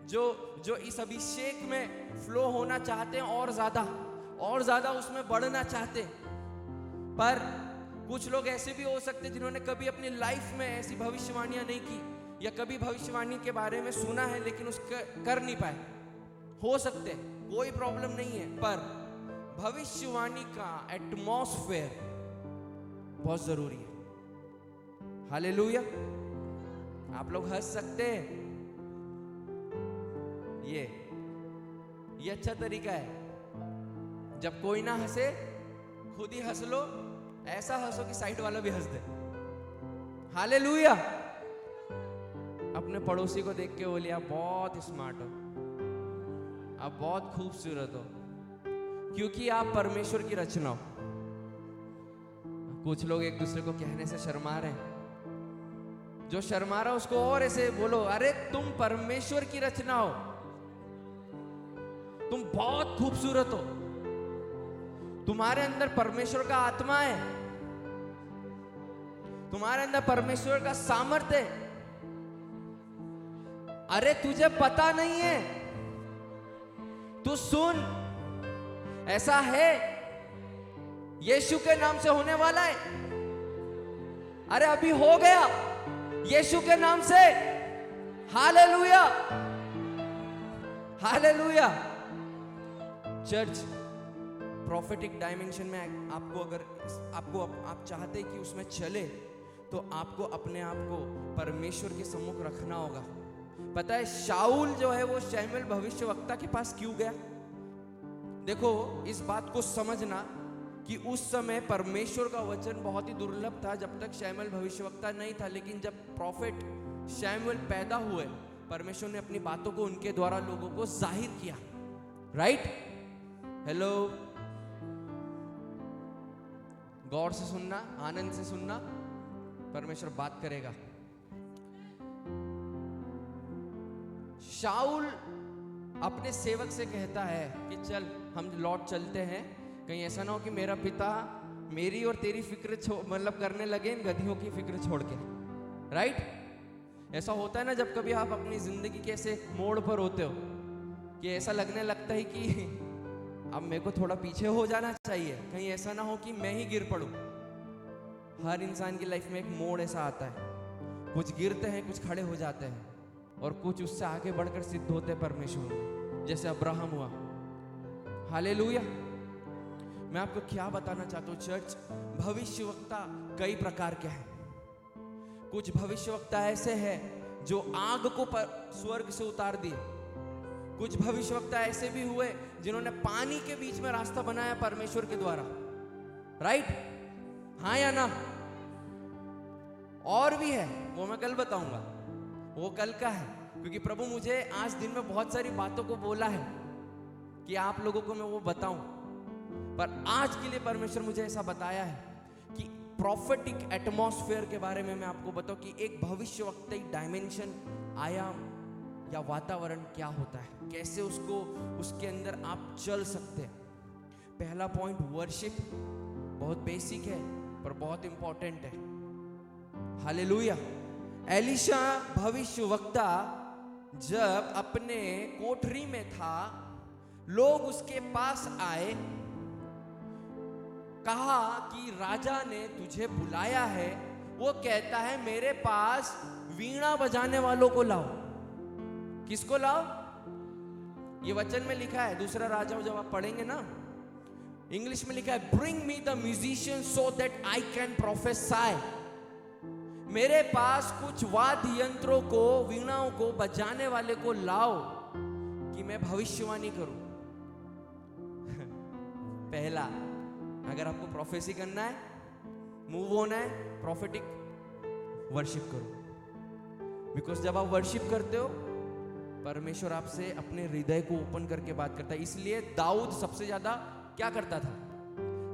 जो इस अभिषेक में फ्लो होना चाहते हैं, और ज्यादा उसमें बढ़ना चाहते हैं। पर कुछ लोग ऐसे भी हो सकते जिन्होंने कभी अपनी लाइफ में ऐसी भविष्यवाणियां नहीं की, या कभी भविष्यवाणी के बारे में सुना है लेकिन उसका कर नहीं पाए। हो सकते, कोई प्रॉब्लम नहीं है, पर भविष्यवाणी का एटमॉस्फेयर बहुत जरूरी है। हालेलुया। आप लोग हंस सकते हैं, ये अच्छा तरीका है। जब कोई ना हंसे, खुद ही हंस लो। ऐसा हंसो कि साइड वाला भी हंस दे। हालेलुया। अपने पड़ोसी को देख के बोलिए आप बहुत स्मार्ट हो, आप बहुत खूबसूरत हो, क्योंकि आप परमेश्वर की रचना हो। कुछ लोग एक दूसरे को कहने से शर्मा रहे हैं। जो शर्मा रहा उसको और ऐसे बोलो, अरे तुम परमेश्वर की रचना हो, तुम बहुत खूबसूरत हो, तुम्हारे अंदर परमेश्वर का आत्मा है, तुम्हारे अंदर परमेश्वर का सामर्थ्य है। अरे तुझे पता नहीं है, तू सुन, ऐसा है, यीशु के नाम से होने वाला है। अरे अभी हो गया यीशु के नाम से। Hallelujah, hallelujah. Church, prophetic dimension में आपको अगर आप चाहते कि उसमें चले, तो आपको अपने आप को परमेश्वर के सम्मुख रखना होगा। पता है शाऊल जो है वो शमूएल भविष्यवक्ता के पास क्यों गया? देखो इस बात को समझना कि उस समय परमेश्वर का वचन बहुत ही दुर्लभ था जब तक शमूएल भविष्यवक्ता नहीं था। लेकिन जब प्रॉफिट शमूएल पैदा हुए, परमेश्वर ने अपनी बातों को उनके द्वारा लोगों को जाहिर किया। राइट? हेलो, गौर से सुनना, आनंद से सुनना, परमेश्वर बात करेगा। शाऊल अपने सेवक से कहता है कि चल हम लौट चलते हैं, कहीं ऐसा ना हो कि मेरा पिता मेरी और तेरी फिक्र मतलब करने लगे इन गधियों की फिक्र छोड़ के। राइट? ऐसा होता है ना जब कभी आप अपनी जिंदगी के ऐसे मोड़ पर होते हो कि ऐसा लगने लगता है कि अब मेरे को थोड़ा पीछे हो जाना चाहिए, कहीं ऐसा ना हो कि मैं ही गिर पड़ूं। हर इंसान की लाइफ में एक मोड़ ऐसा आता है, कुछ गिरते हैं, कुछ खड़े हो जाते हैं, और कुछ उससे आगे बढ़कर सिद्ध होते हैं परमेश्वर में, जैसे अब्राहम हुआ। हालेलुया। मैं आपको क्या बताना चाहता हूँ चर्च, भविष्यवक्ता कई प्रकार के हैं। कुछ भविष्यवक्ता ऐसे हैं जो आग को स्वर्ग से उतार दिए। कुछ भविष्यवक्ता ऐसे भी हुए जिन्होंने पानी के बीच में रास्ता बनाया परमेश्वर के द्वारा। राइट? हाँ या ना? और भी है, वो मैं कल बताऊंगा, वो कल का है, क्योंकि प्रभु मुझे आज दिन में बहुत सारी बातों को बोला है कि आप लोगों को मैं वो बताऊं। पर आज के लिए परमेश्वर मुझे ऐसा बताया है कि प्रोफेटिक एटमॉस्फेयर के बारे में मैं आपको बताऊं कि एक भविष्यवक्ता डायमेंशन आयाम या वातावरण क्या होता है, कैसे उसको उसके अंदर आप चल सकते हैं। पहला पॉइंट वर्शिप, बहुत बेसिक है पर बहुत इंपॉर्टेंट है। हालेलुया। एलीशा भविष्यवक्ता जब अपने कोठरी में था, लोग उसके पास आए, कहा कि राजा ने तुझे बुलाया है। वो कहता है मेरे पास वीणा बजाने वालों को लाओ। किसको लाओ? ये वचन में लिखा है, दूसरा राजा जब आप पढ़ेंगे ना, इंग्लिश में लिखा है bring me the musician so that I can प्रोफेसाई। मेरे पास कुछ वाद्य यंत्रों को, वीणाओं को बजाने वाले को लाओ कि मैं भविष्यवाणी करूं। पहला, अगर आपको प्रोफेसी करना है, मूव होना है, प्रॉफिटिक वर्शिप करो। बिकॉज जब आप वर्शिप करते हो, परमेश्वर आपसे अपने हृदय को ओपन करके बात करता है। इसलिए दाऊद सबसे ज्यादा क्या करता था?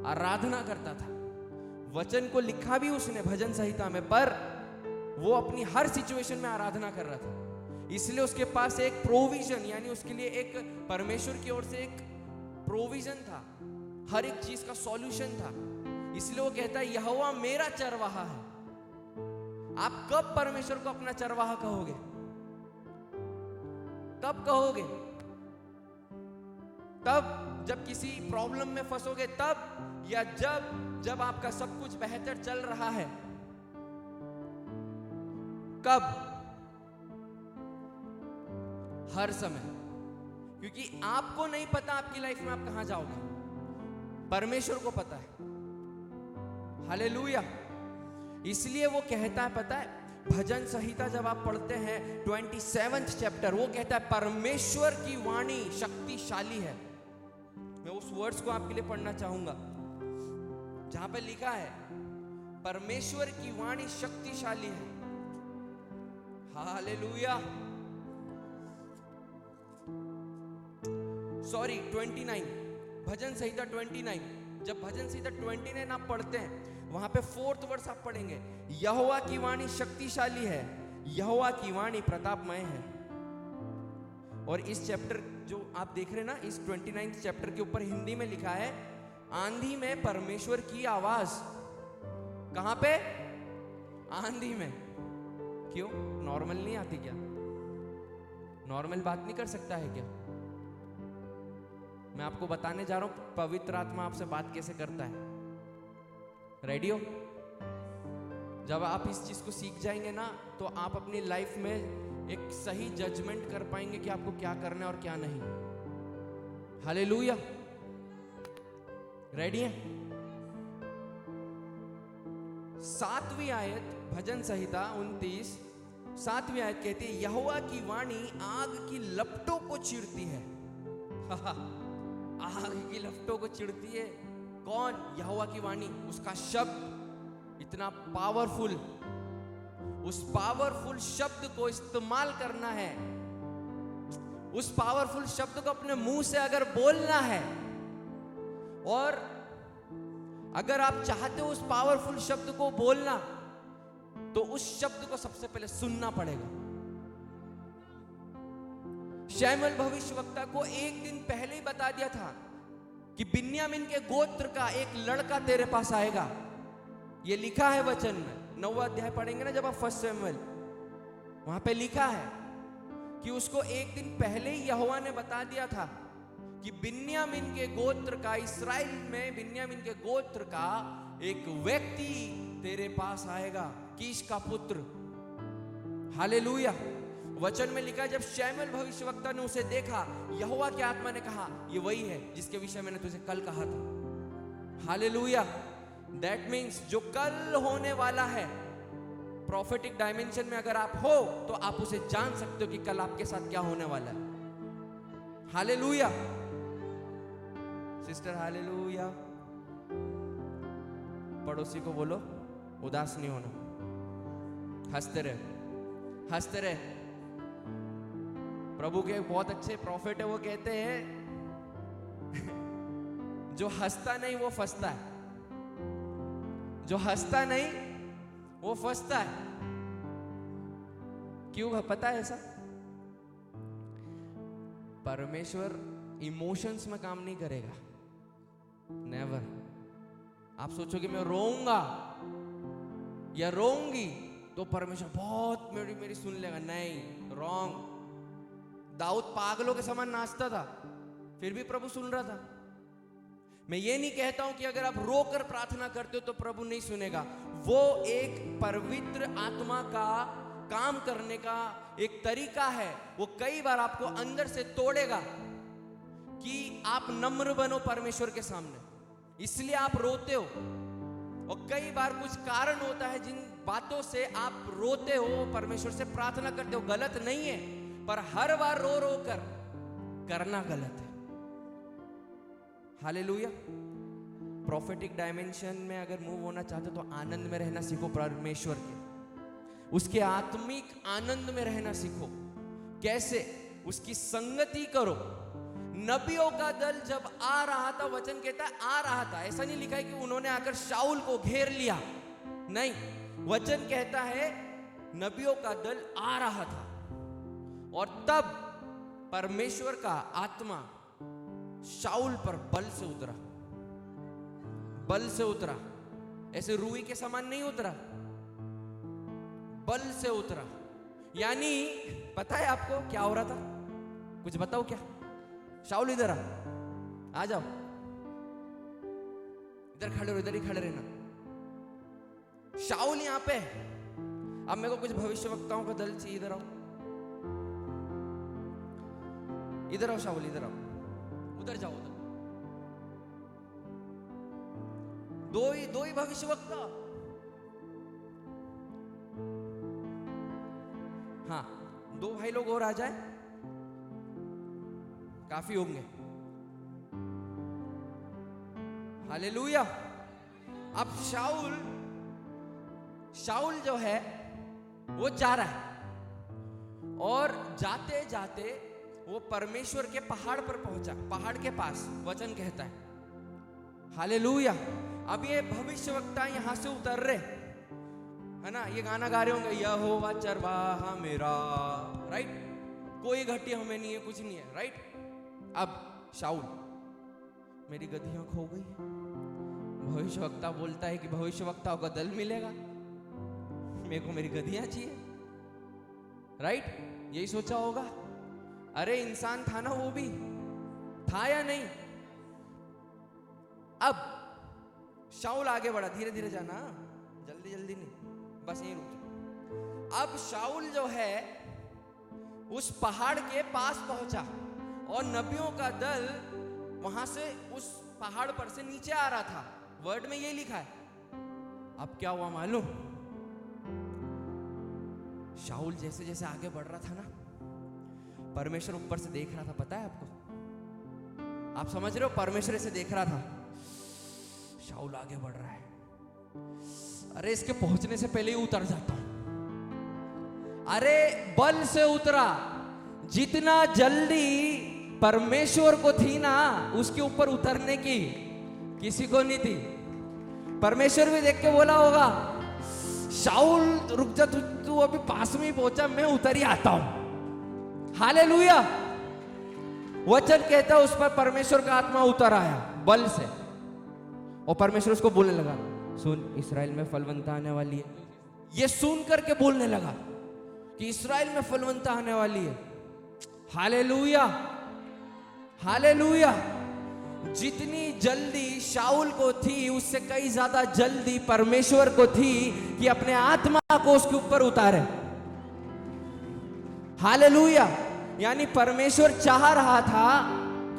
आराधना करता था। वचन को लिखा भी उसने भजन संहिता में, पर वो अपनी हर सिचुएशन में आराधना कर रहा था। इसलिए उसके पास एक प्रोविजन, यानी उसके लिए एक परमेश्वर की ओर से एक प्रोविजन था, हर एक चीज का सॉल्यूशन था। इसलिए वो कहता है यहोवा मेरा चरवाहा है। आप कब परमेश्वर को अपना चरवाहा कहोगे? कब कहोगे? तब जब किसी प्रॉब्लम में फंसोगे तब, या जब आपका सब कुछ बेहतर चल रहा है? कब? हर समय। क्योंकि आपको नहीं पता आपकी लाइफ में आप कहां जाओगे, परमेश्वर को पता है। हालेलुया। इसलिए वो कहता है, पता है, भजन संहिता जब आप पढ़ते हैं 27th चैप्टर, वो कहता है परमेश्वर की वाणी शक्तिशाली है। मैं उस वर्ड्स को आपके लिए पढ़ना चाहूंगा जहां पे लिखा है परमेश्वर की वाणी शक्तिशाली है। हालेलुया। सॉरी, 29, भजन संहिता 29। जब भजन संहिता 29 आप पढ़ते हैं, वहां पे 4th वर्स आप पढ़ेंगे, यहोवा की वाणी शक्तिशाली है, यहोवा की वाणी प्रतापमय है। और इस चैप्टर जो आप देख रहे हैं ना, इस 29th चैप्टर के ऊपर हिंदी में लिखा है, आंधी में परमेश्वर की आवाज। कहां पे? आंधी में। क्यों? नॉर्मल नहीं आती क्या? नॉर्मल बात नहीं कर सकता है क्या? मैं आपको बताने जा रहा हूं पवित्र आत्मा आपसे बात कैसे करता है। रेडी हो? जब आप इस चीज को सीख जाएंगे ना, तो आप अपनी लाइफ में एक सही जजमेंट कर पाएंगे कि आपको क्या करना है और क्या नहीं। हालेलुया। रेडी है? 7वीं आयत, भजन संहिता 29, 7वीं आयत कहती है यहोवा की वाणी आग की लपटों को चिरती है। आग की लपटों को चिरती है। कौन? यहोवा की वाणी, उसका शब्द इतना पावरफुल। उस पावरफुल शब्द को इस्तेमाल करना है। उस पावरफुल शब्द को अपने मुंह से अगर बोलना है, और अगर आप चाहते हो उस पावरफुल शब्द को बोलना, तो उस शब्द को सबसे पहले सुनना पड़ेगा। शमूएल भविष्यवक्ता को एक दिन पहले ही बता दिया था कि बिन्यामीन के गोत्र का एक लड़का तेरे पास आएगा। ये लिखा है वचन में, 9वां अध्याय पढ़ेंगे ना जब आप 1 शमूएल, वहां पे लिखा है कि उसको एक दिन पहले ही यहोवा ने बता दिया था कि बिन्यामीन के गोत्र का, इस्राएल में बिन्यामीन के गोत्र का एक व्यक्ति तेरे पास आएगा, कीश का पुत्र। हालेलुया। वचन में लिखा है जब शमूएल भविष्यवक्ता ने उसे देखा, यहोवा की आत्मा ने कहा ये वही है जिसके विषय मैंने तुझे कल कहा था। हालेलुया। दैट मीन्स जो कल होने वाला है, प्रोफेटिक डायमेंशन में अगर आप हो तो आप उसे जान सकते हो कि कल आपके साथ क्या होने वाला है। हालेलुया। Sister hallelujah. पड़ोसी को बोलो उदास नहीं होना, हंसते रहे, हंसते रहे। प्रभु के बहुत अच्छे प्रॉफिट है, वो कहते हैं जो हंसता नहीं वो फंसता है, जो हंसता नहीं वो फंसता है। क्यों पता है ऐसा? परमेश्वर इमोशंस में काम नहीं करेगा, नेवर। आप सोचोगे मैं रोऊंगा या रोऊंगी तो परमेश्वर बहुत मेरी सुन लेगा, नहीं, रॉन्ग। दाऊद पागलों के समान नाचता था, फिर भी प्रभु सुन रहा था। मैं ये नहीं कहता हूं कि अगर आप रोकर प्रार्थना करते हो तो प्रभु नहीं सुनेगा। वो एक पवित्र आत्मा का काम करने का एक तरीका है। वो कई बार आपको अंदर से तोड़ेगा कि आप नम्र बनो परमेश्वर के सामने, इसलिए आप रोते हो। और कई बार कुछ कारण होता है जिन बातों से आप रोते हो, परमेश्वर से प्रार्थना करते हो, गलत नहीं है, पर हर बार रो रो कर करना गलत है। हालेलुया। प्रोफेटिक डायमेंशन में अगर मूव होना चाहते हो तो आनंद में रहना सीखो, परमेश्वर के उसके आत्मिक आनंद में रहना सीखो। कैसे? उसकी संगति करो। नबियों का दल जब आ रहा था, वचन कहता है आ रहा था, ऐसा नहीं लिखा है कि उन्होंने आकर शाऊल को घेर लिया, नहीं, वचन कहता है नबियों का दल आ रहा था। और तब परमेश्वर का आत्मा शाऊल पर बल से उतरा, बल से उतरा, ऐसे रूई के समान नहीं उतरा, बल से उतरा। यानी पता है आपको क्या हो रहा था? कुछ बताओ क्या? शाऊल इधर आ जाओ, इधर खड़े रहो, इधर ही खड़े रहना। शाऊल यहां पे, अब मेरे को कुछ भविष्यवक्ताओं का दल चाहिए, इधर आओ, इधर आओ शाऊल, इधर आओ, उधर जाओ, उधर। दो ही भविष्यवक्ता, हाँ, 2 भाई लोग और आ जाए, काफी होंगे। हालेलुया। अब शाऊल जो है वो जा रहा है, और जाते जाते वो परमेश्वर के पहाड़ पर पहुंचा, पहाड़ के पास, वचन कहता है। हालेलुया। अब ये भविष्यवक्ता यहां से उतर रहे, है ना, ये गाना गा रहे होंगे, यहोवा चरवाहा मेरा, राइट, कोई घटी हमें नहीं है, कुछ नहीं है, राइट। अब शाऊल, मेरी गधियां खो गई है। भविष्यवक्ता बोलता है कि भविष्यवक्ताओं का दल मिलेगा, मेरे को मेरी गधियां चाहिए, राइट, यही सोचा होगा। अरे इंसान था ना, वो भी था या नहीं? अब शाऊल आगे बढ़ा, धीरे धीरे जाना, जल्दी जल्दी नहीं, बस यहीं रुक जाओ। अब शाऊल जो है उस पहाड़ के पास पहुंचा, और नबियों का दल वहां से उस पहाड़ पर से नीचे आ रहा था। वर्ड में ये लिखा है। अब क्या हुआ मालूम? शाऊल जैसे जैसे आगे बढ़ रहा था ना, परमेश्वर ऊपर से देख रहा था, पता है आपको? आप समझ रहे हो? परमेश्वर से देख रहा था, शाऊल आगे बढ़ रहा है, अरे इसके पहुंचने से पहले ही उतर जाता हूं। अरे बल से उतरा, जितना जल्दी परमेश्वर को थी ना उसके ऊपर उतरने की किसी को नहीं थी। परमेश्वर भी देख के बोला होगा, शाऊल रुक जा, तू अभी पास में ही पहुंचा, मैं उतर ही आता हूं। हालेलुया। वचन कहता है उस पर परमेश्वर का आत्मा उतर आया बल से, और परमेश्वर उसको बोलने लगा, सुन, इस्राएल में फलवंता आने वाली है। ये सुन करके बोलने लगा कि इस्राएल में फलवंता आने वाली है। Hallelujah, hallelujah. जितनी जल्दी शाऊल को थी, उससे कई ज्यादा जल्दी परमेश्वर को थी कि अपने आत्मा को उसके ऊपर उतारे। हालेलुया। यानी परमेश्वर चाह रहा था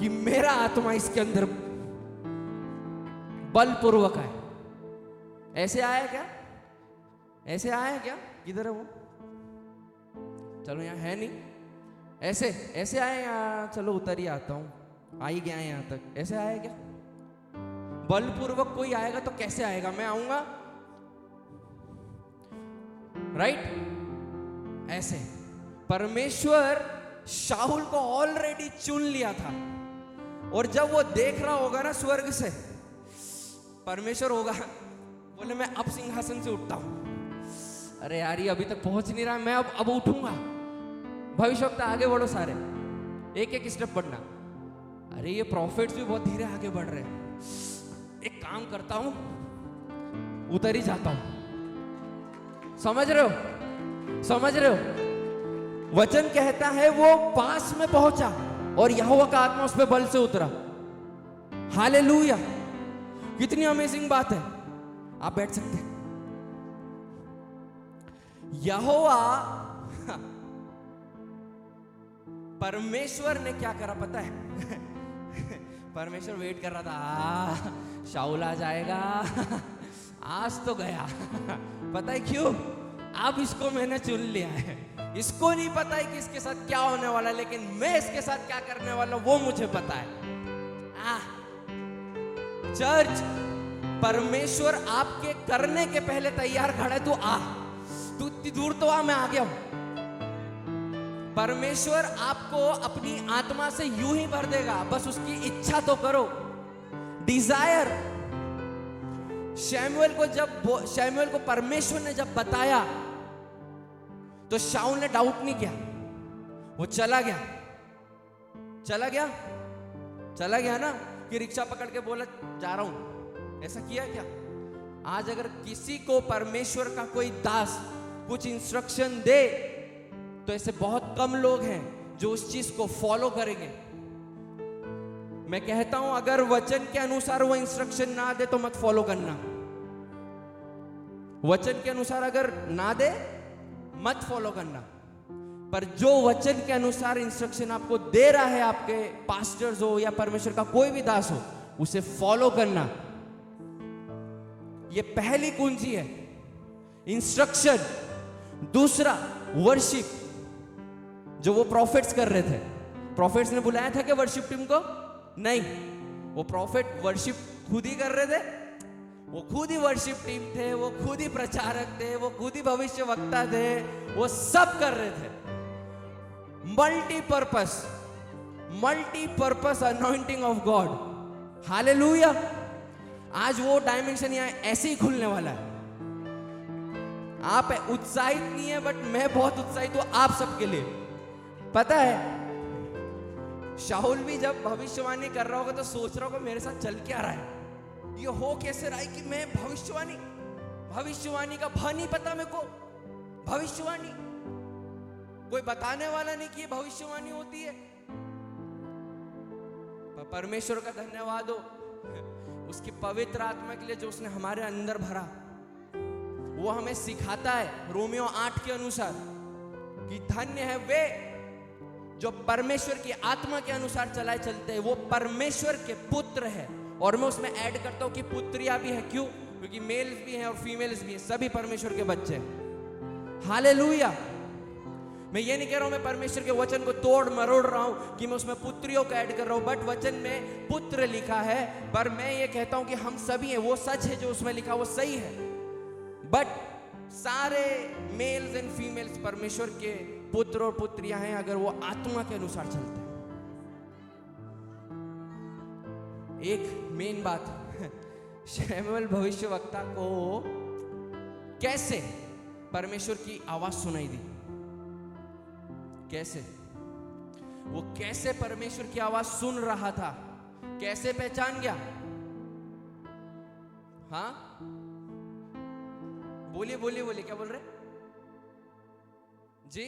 कि मेरा आत्मा इसके अंदर बलपूर्वक आए। ऐसे आया क्या? ऐसे आया क्या? किधर है वो? चलो यहां है नहीं। ऐसे ऐसे आए यहाँ, चलो उतर ही आता हूं, आ ही गया यहां तक। ऐसे आया क्या? बलपूर्वक कोई आएगा तो कैसे आएगा? मैं आऊंगा, राइट? ऐसे परमेश्वर शाऊल को ऑलरेडी चुन लिया था, और जब वो देख रहा होगा ना स्वर्ग से, परमेश्वर होगा, बोले मैं अब सिंहासन से उठता हूं। अरे यार ये अभी तक पहुंच नहीं रहा, मैं अब उठूंगा। भविष्यवक्ता आगे बढ़ो सारे, एक एक स्टेप बढ़ना। अरे ये प्रॉफिट्स भी बहुत धीरे आगे बढ़ रहे हैं, एक काम करता हूं, उतर ही जाता हूं। समझ रहे हो, समझ रहे हो? वचन कहता है वो पास में पहुंचा और यहोवा का आत्मा उस पर बल से उतरा। हालेलुया, कितनी अमेजिंग बात है। आप बैठ सकते हैं। यहोवा परमेश्वर ने क्या करा पता है? परमेश्वर वेट कर रहा था, शाऊल आ जाएगा, आज तो गया। पता है क्यों? अब इसको मैंने चुन लिया है। इसको नहीं पता है कि इसके साथ क्या होने वाला है, लेकिन मैं इसके साथ क्या करने वाला हूं वो मुझे पता है। चर्च, परमेश्वर आपके करने के पहले तैयार खड़ा है। तू आ, तू इतनी दूर तो आ, मैं आ गया हूं। परमेश्वर आपको अपनी आत्मा से यूं ही भर देगा, बस उसकी इच्छा तो करो। डिजायर। शमूएल को परमेश्वर ने जब बताया तो शाऊल ने डाउट नहीं किया, वो चला गया। चला गया ना, कि रिक्शा पकड़ के बोला जा रहा हूं। ऐसा किया क्या? आज अगर किसी को परमेश्वर का कोई दास कुछ इंस्ट्रक्शन दे तो ऐसे बहुत कम लोग हैं जो उस चीज को फॉलो करेंगे। मैं कहता हूं अगर वचन के अनुसार वो इंस्ट्रक्शन ना दे तो मत फॉलो करना। वचन के अनुसार अगर ना दे मत फॉलो करना, पर जो वचन के अनुसार इंस्ट्रक्शन आपको दे रहा है, आपके पास्टर्स हो या परमेश्वर का कोई भी दास हो, उसे फॉलो करना। ये पहली कुंजी है, इंस्ट्रक्शन। दूसरा, वर्शिप, जो वो प्रॉफिट्स कर रहे थे। प्रॉफिट्स ने बुलाया था कि वर्शिप टीम को? नहीं, वो प्रॉफिट वर्शिप खुद ही कर रहे थे। वो खुद ही वर्शिप टीम थे, वो खुद ही प्रचारक थे, वो खुद ही भविष्य वक्ता थे, वो सब कर रहे थे। Multipurpose anointing of God. Hallelujah. आज वो डायमेंशन यहां ऐसे ही खुलने वाला है। आप उत्साहित नहीं है, बट मैं बहुत उत्साहित हूं आप सबके लिए। पता है, शाऊल भी जब भविष्यवाणी कर रहा होगा तो सोच रहा होगा मेरे साथ चल क्या रहा है, ये हो कैसे रहा है कि मैं भविष्यवाणी का भा नहीं पता मेरे को। भविष्यवाणी कोई बताने वाला नहीं कि ये भविष्यवाणी होती है। पर परमेश्वर का धन्यवाद हो उसकी पवित्र आत्मा के लिए जो उसने हमारे अंदर भरा। वो हमें सिखाता है रोमियो 8 के अनुसार कि धन्य है वे जो परमेश्वर की आत्मा के अनुसार चलाए चलते हैं, वो परमेश्वर के पुत्र है। और मैं उसमें ऐड करता हूं कि पुत्रियां भी है। क्यों? क्योंकि मेल्स भी हैं और फीमेल्स भी हैं, सभी परमेश्वर के बच्चे हैं। हालेलुया। मैं ये नहीं कह रहा हूं मैं परमेश्वर के वचन को तोड़ मरोड़ रहा हूं कि मैं उसमें पुत्रियों को ऐड कर रहा हूं, बट वचन में पुत्र लिखा है। पर मैं ये कहता हूं कि हम सभी हैं, वो सच है जो उसमें लिखा वो सही है, बट सारे मेल्स एंड फीमेल्स परमेश्वर के पुत्र और पुत्रियां हैं अगर वो आत्मा के अनुसार चलते हैं। एक मेन बात, शमूएल भविष्यवक्ता को कैसे परमेश्वर की आवाज सुनाई दी? कैसे? वो कैसे परमेश्वर की आवाज सुन रहा था? कैसे पहचान गया? हाँ, बोलिए बोलिए बोलिए, क्या बोल रहे जी?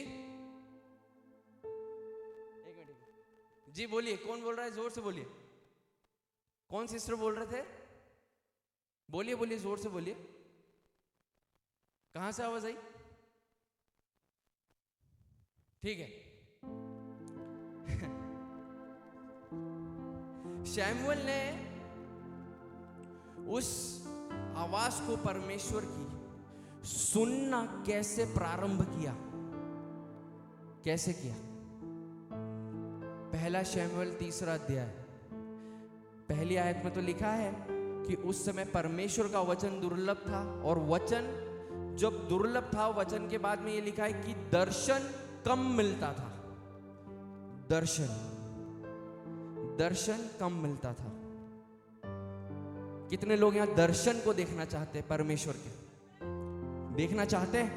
एक मिनट जी, बोलिए, कौन बोल रहा है? जोर से बोलिए। कौन सिस्टर बोल रहे थे? बोलिए बोलिए, जोर से बोलिए। कहां से आवाज आई? ठीक है। शमूएल ने उस आवाज को परमेश्वर की सुनना कैसे प्रारंभ किया? कैसे किया? पहला शमूएल 3 अध्याय पहली आयत में तो लिखा है कि उस समय परमेश्वर का वचन दुर्लभ था, और वचन जब दुर्लभ था, वचन के बाद में ये लिखा है कि दर्शन कम मिलता था। दर्शन कम मिलता था। कितने लोग यहां दर्शन को देखना चाहते हैं? परमेश्वर के देखना चाहते हैं?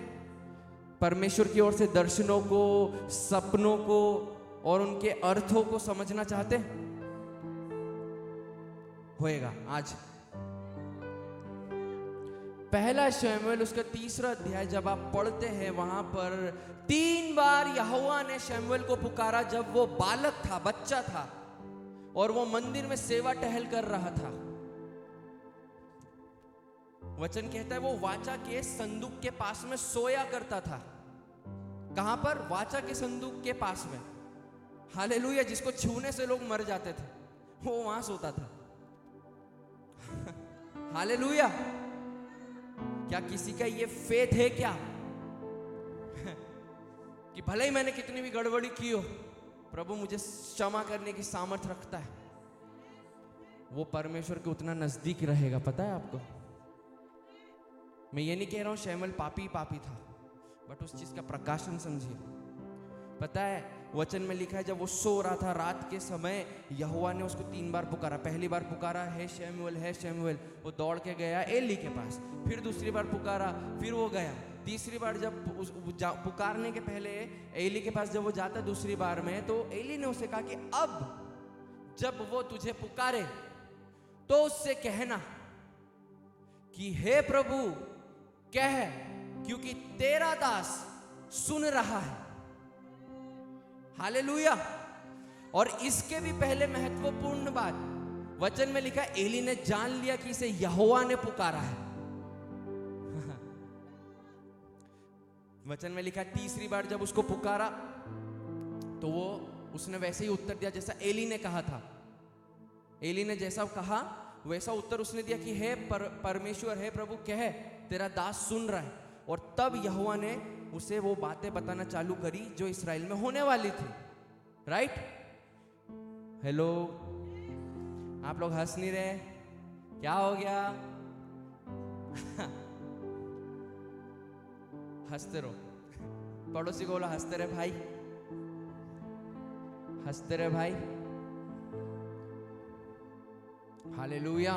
परमेश्वर की ओर से दर्शनों को, सपनों को और उनके अर्थों को समझना चाहते होएगा आज। पहला शमूएल उसका 3रा अध्याय जब आप पढ़ते हैं, वहां पर 3 बार यहोवा ने शमूएल को पुकारा जब वो बालक था, बच्चा था, और वो मंदिर में सेवा टहल कर रहा था। वचन कहता है वो वाचा के संदूक के पास में सोया करता था। कहां पर? वाचा के संदूक के पास में। हालेलुया। जिसको छूने से लोग मर जाते थे, वो वहां सोता था। हालेलुया। क्या किसी का ये फेथ है क्या कि भले ही मैंने कितनी भी गड़बड़ी की हो, प्रभु मुझे क्षमा करने की सामर्थ्य रखता है? वो परमेश्वर के उतना नजदीक रहेगा। पता है आपको? मैं ये नहीं कह रहा हूं शमूएल पापी था, बट उस चीज का प्रकाशन समझिए। पता है वचन में लिखा है जब वो सो रहा था रात के समय, यहोवा ने उसको 3 बार पुकारा। पहली बार पुकारा, है शमूएल। वो दौड़ के गया एली के पास। फिर दूसरी बार पुकारा, फिर वो गया। तीसरी बार जब पुकारने के पहले एली के पास जब वो जाता दूसरी बार में, तो एली ने उसे कहा कि अब जब वो तुझे पुकारे तो उससे कहना कि हे प्रभु कह, क्योंकि तेरा दास सुन रहा है। हालेलुया। और इसके भी पहले महत्वपूर्ण बात वचन में लिखा, एली ने जान लिया कि इसे यहोवा ने पुकारा है। वचन में लिखा तीसरी बार जब उसको पुकारा तो उसने वैसे ही उत्तर दिया जैसा एली ने कहा था। एली ने जैसा कहा वैसा उत्तर उसने दिया कि हे परमेश्वर, हे प्रभु कह, तेरा दास सुन रहा है। और तब यहोवा ने उसे वो बातें बताना चालू करी जो इस्राएल में होने वाली थी। राइट? हेलो, आप लोग हंस नहीं रहे? क्या हो गया? हंसते रहो। पड़ोसी को बोलो हंसते रहे भाई, हंसते रहे भाई। हालेलुया।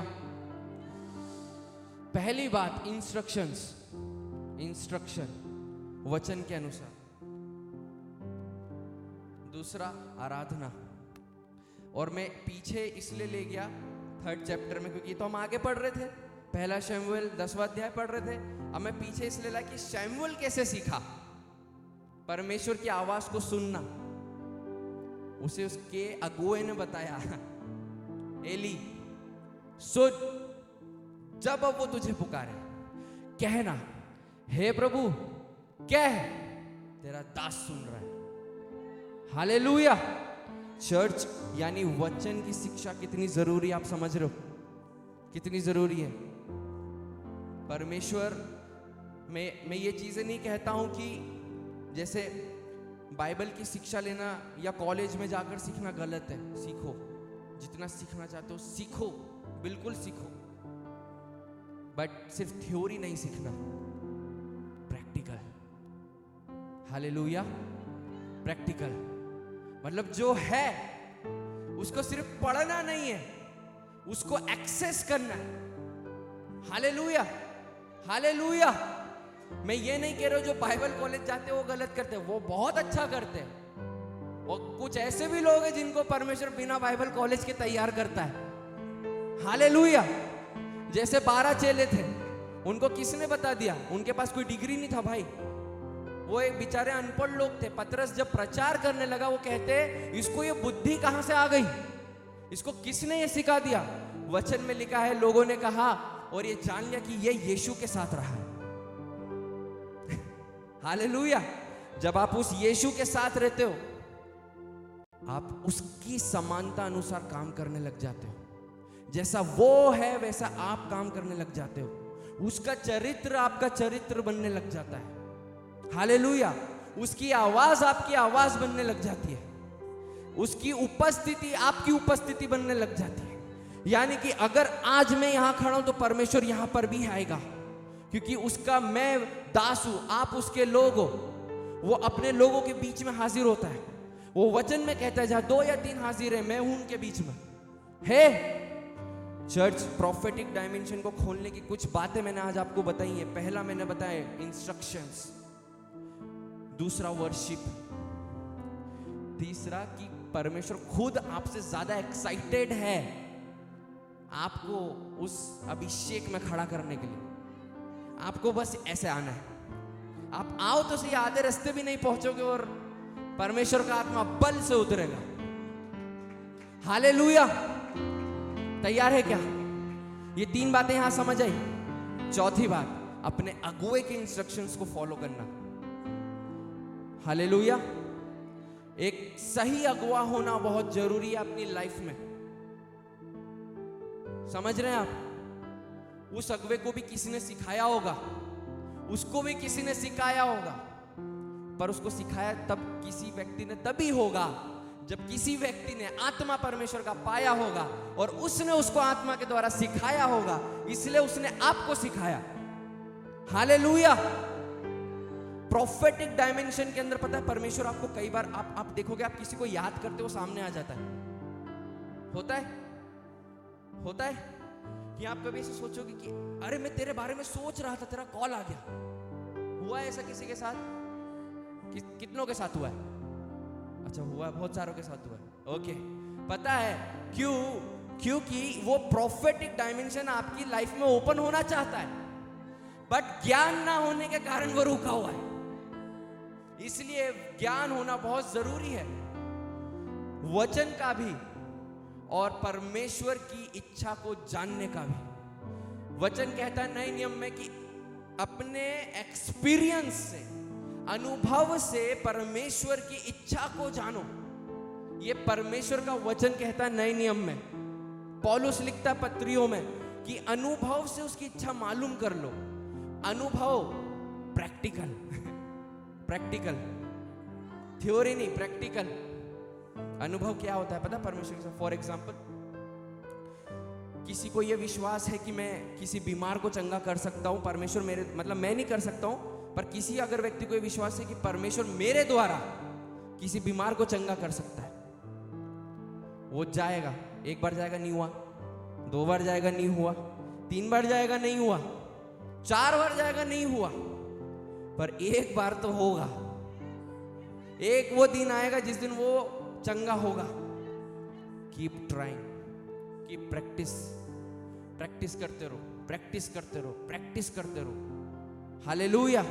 पहली बात इंस्ट्रक्शन वचन के अनुसार। दूसरा आराधना। और मैं पीछे इसलिए ले गया 3rd चैप्टर में क्योंकि तो हम आगे पढ़ रहे थे, पहला शमूएल 10वां अध्याय पढ़ रहे थे। अब मैं पीछे इसलिए ला कि शमूएल कैसे सीखा परमेश्वर की आवाज को सुनना। उसे उसके अगुए ने बताया, एली सुन, जब अब वो तुझे पुकारे कहना, हे प्रभु कह, तेरा दास सुन रहा है। हालेलुया। चर्च यानी वचन की शिक्षा कितनी जरूरी है, आप समझ रहे हो? कितनी जरूरी है। परमेश्वर मैं ये चीजें नहीं कहता हूं कि जैसे बाइबल की शिक्षा लेना या कॉलेज में जाकर सीखना गलत है। सीखो, जितना सीखना चाहते हो सीखो, बिल्कुल सीखो, बट सिर्फ थ्योरी नहीं सीखना, प्रैक्टिकल। हालेलुया। प्रैक्टिकल मतलब जो है उसको सिर्फ पढ़ना नहीं है, उसको एक्सेस करना है। हालेलुया। हालेलुया। मैं ये नहीं कह रहा हूं जो बाइबल कॉलेज जाते हैं वो गलत करते हैं, वो बहुत अच्छा करते हैं। और कुछ ऐसे भी लोग हैं जिनको परमेश्वर बिना बाइबल कॉलेज के तैयार करता है। हालेलुया। जैसे 12 चेले थे, उनको किसने बता दिया? उनके पास कोई डिग्री नहीं था भाई, वो एक बेचारे अनपढ़ लोग थे। पतरस जब प्रचार करने लगा वो कहते इसको ये बुद्धि कहां से आ गई, इसको किसने ये सिखा दिया? वचन में लिखा है लोगों ने कहा और ये जान लिया कि ये यीशु के साथ रहा है। हालेलुया। जब आप उस यीशु के साथ रहते हो आप उसकी समानता अनुसार काम करने लग जाते हो। जैसा वो है वैसा आप काम करने लग जाते हो। उसका चरित्र आपका चरित्र बनने लग जाता है। हालेलुया। उसकी आवाज आपकी आवाज बनने लग जाती है, उसकी उपस्थिति आपकी उपस्थिति बनने लग जाती है। यानी कि अगर आज मैं यहां खड़ा हूं तो परमेश्वर यहां पर भी आएगा, क्योंकि उसका मैं दास हूं, आप उसके लोग हो। वो अपने लोगों के बीच में हाजिर होता है। वो वचन में कहता है जहां 2 या 3 हाजिर है मैं हूं उनके बीच में। है चर्च प्रोफेटिक डायमेंशन को खोलने की कुछ बातें मैंने आज आपको बताई है। पहला मैंने बताया इंस्ट्रक्शंस, दूसरा वर्शिप, तीसरा कि परमेश्वर खुद आपसे ज्यादा एक्साइटेड है आपको उस अभिषेक में खड़ा करने के लिए। आपको बस ऐसे आना है। आप आओ तो सही, आधे रास्ते भी नहीं पहुंचोगे और परमेश्वर का आत्मा बल से उतरेगा। हालेलुया। तैयार है क्या? ये 3 बातें यहां समझ आई। चौथी बात, अपने अगुए के इंस्ट्रक्शंस को फॉलो करना। हालेलुया। एक सही अगुआ होना बहुत जरूरी है अपनी लाइफ में। समझ रहे हैं आप? उस अगुए को भी किसी ने सिखाया होगा, उसको भी किसी ने सिखाया होगा, पर उसको सिखाया तब किसी व्यक्ति ने तभी होगा जब किसी व्यक्ति ने आत्मा परमेश्वर का पाया होगा और उसने उसको आत्मा के द्वारा सिखाया होगा, इसलिए उसने आपको सिखाया। हालेलुया। प्रोफेटिक डायमेंशन के अंदर पता है परमेश्वर आपको कई बार आप देखोगे, आप किसी को याद करते हो सामने आ जाता है। होता है कि आप कभी ऐसे सोचोगे कि अरे मैं तेरे बारे में सोच रहा था, तेरा कॉल आ गया। हुआ है ऐसा किसी के साथ? कितनों के साथ हुआ है? अच्छा हुआ है, बहुत सारों के साथ हुआ है। ओके, पता है क्यों? क्योंकि वो प्रोफेटिक डायमेंशन आपकी लाइफ में ओपन होना चाहता है, बट ज्ञान ना होने के कारण वो रुका हुआ है। इसलिए ज्ञान होना बहुत जरूरी है, वचन का भी और परमेश्वर की इच्छा को जानने का भी। वचन कहता है नए नियम में कि अपने एक्सपीरियंस से, अनुभव से परमेश्वर की इच्छा को जानो। ये परमेश्वर का वचन कहता है नए नियम में। पौलुस लिखता पत्रियों में कि अनुभव से उसकी इच्छा मालूम कर लो। अनुभव प्रैक्टिकल प्रैक्टिकल, थ्योरी नहीं, प्रैक्टिकल। अनुभव क्या होता है पता है परमेश्वर के साथ? फॉर एग्जाम्पल, किसी को यह विश्वास है कि मैं किसी बीमार को चंगा कर सकता हूं। परमेश्वर मेरे, मतलब मैं नहीं कर सकता हूं, पर किसी अगर व्यक्ति को यह विश्वास है कि परमेश्वर मेरे द्वारा किसी बीमार को चंगा कर सकता है, वो जाएगा। 1 बार जाएगा, नहीं हुआ। 2 बार जाएगा, नहीं हुआ। 3 बार जाएगा, नहीं हुआ। 4 बार जाएगा, नहीं हुआ, पर 1 बार तो होगा। एक वो दिन आएगा जिस दिन वो चंगा होगा। कीप ट्राइंग, कीप प्रैक्टिस करते रहो, प्रैक्टिस करते रहो, प्रैक्टिस करते रहो। हालेलुया।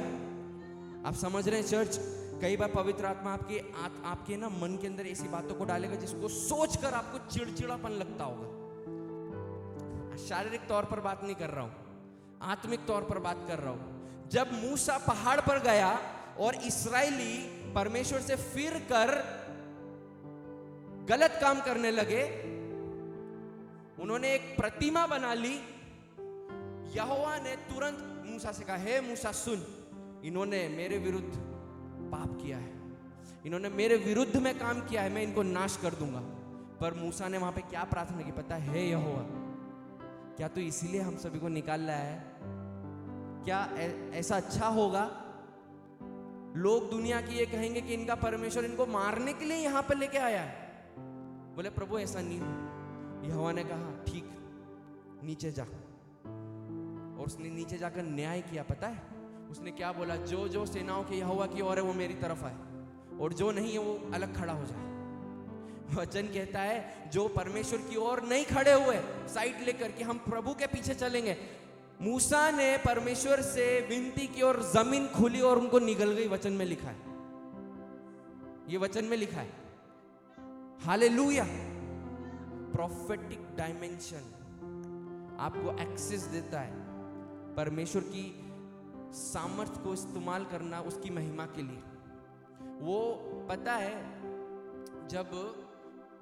आप समझ रहे हैं चर्च? कई बार पवित्र आत्मा आपके ना मन के अंदर ऐसी बातों को डालेगा जिसको सोचकर आपको चिड़चिड़ापन लगता होगा। शारीरिक तौर पर बात नहीं कर रहा हूं, आत्मिक तौर पर बात कर रहा हूं। जब मूसा पहाड़ पर गया और इस्राएली परमेश्वर से फिर कर गलत काम करने लगे, उन्होंने एक प्रतिमा बना ली। यहोवा ने तुरंत मूसा से कहा, हे मूसा सुन, इन्होंने मेरे विरुद्ध पाप किया है, इन्होंने मेरे विरुद्ध में काम किया है, मैं इनको नाश कर दूंगा। पर मूसा ने वहां पे क्या प्रार्थना की पता है? हे यहोवा, क्या तू इसीलिए हम सभी को निकाल रहा है? क्या ऐसा अच्छा होगा? लोग दुनिया की ये कहेंगे कि इनका परमेश्वर इनको मारने के लिए यहां पर लेके आया है। बोले प्रभु ऐसा नहीं हो। यहोवा ने कहा ठीक, नीचे जा। और उसने नीचे जाकर न्याय किया। पता है उसने क्या बोला? जो जो सेनाओं के यहोवा की ओर है वो मेरी तरफ आए, और जो नहीं है वो अलग खड़ा हो जाए। वचन कहता है जो परमेश्वर की ओर नहीं खड़े हुए, साइड लेकर कि हम प्रभु के पीछे चलेंगे। मूसा ने परमेश्वर से विनती की और जमीन खुली और उनको निगल गई। वचन में लिखा है, ये वचन में लिखा है। हालेलुया। प्रोफेटिक डायमेंशन आपको एक्सेस देता है परमेश्वर की सामर्थ्य को इस्तेमाल करना उसकी महिमा के लिए। वो पता है जब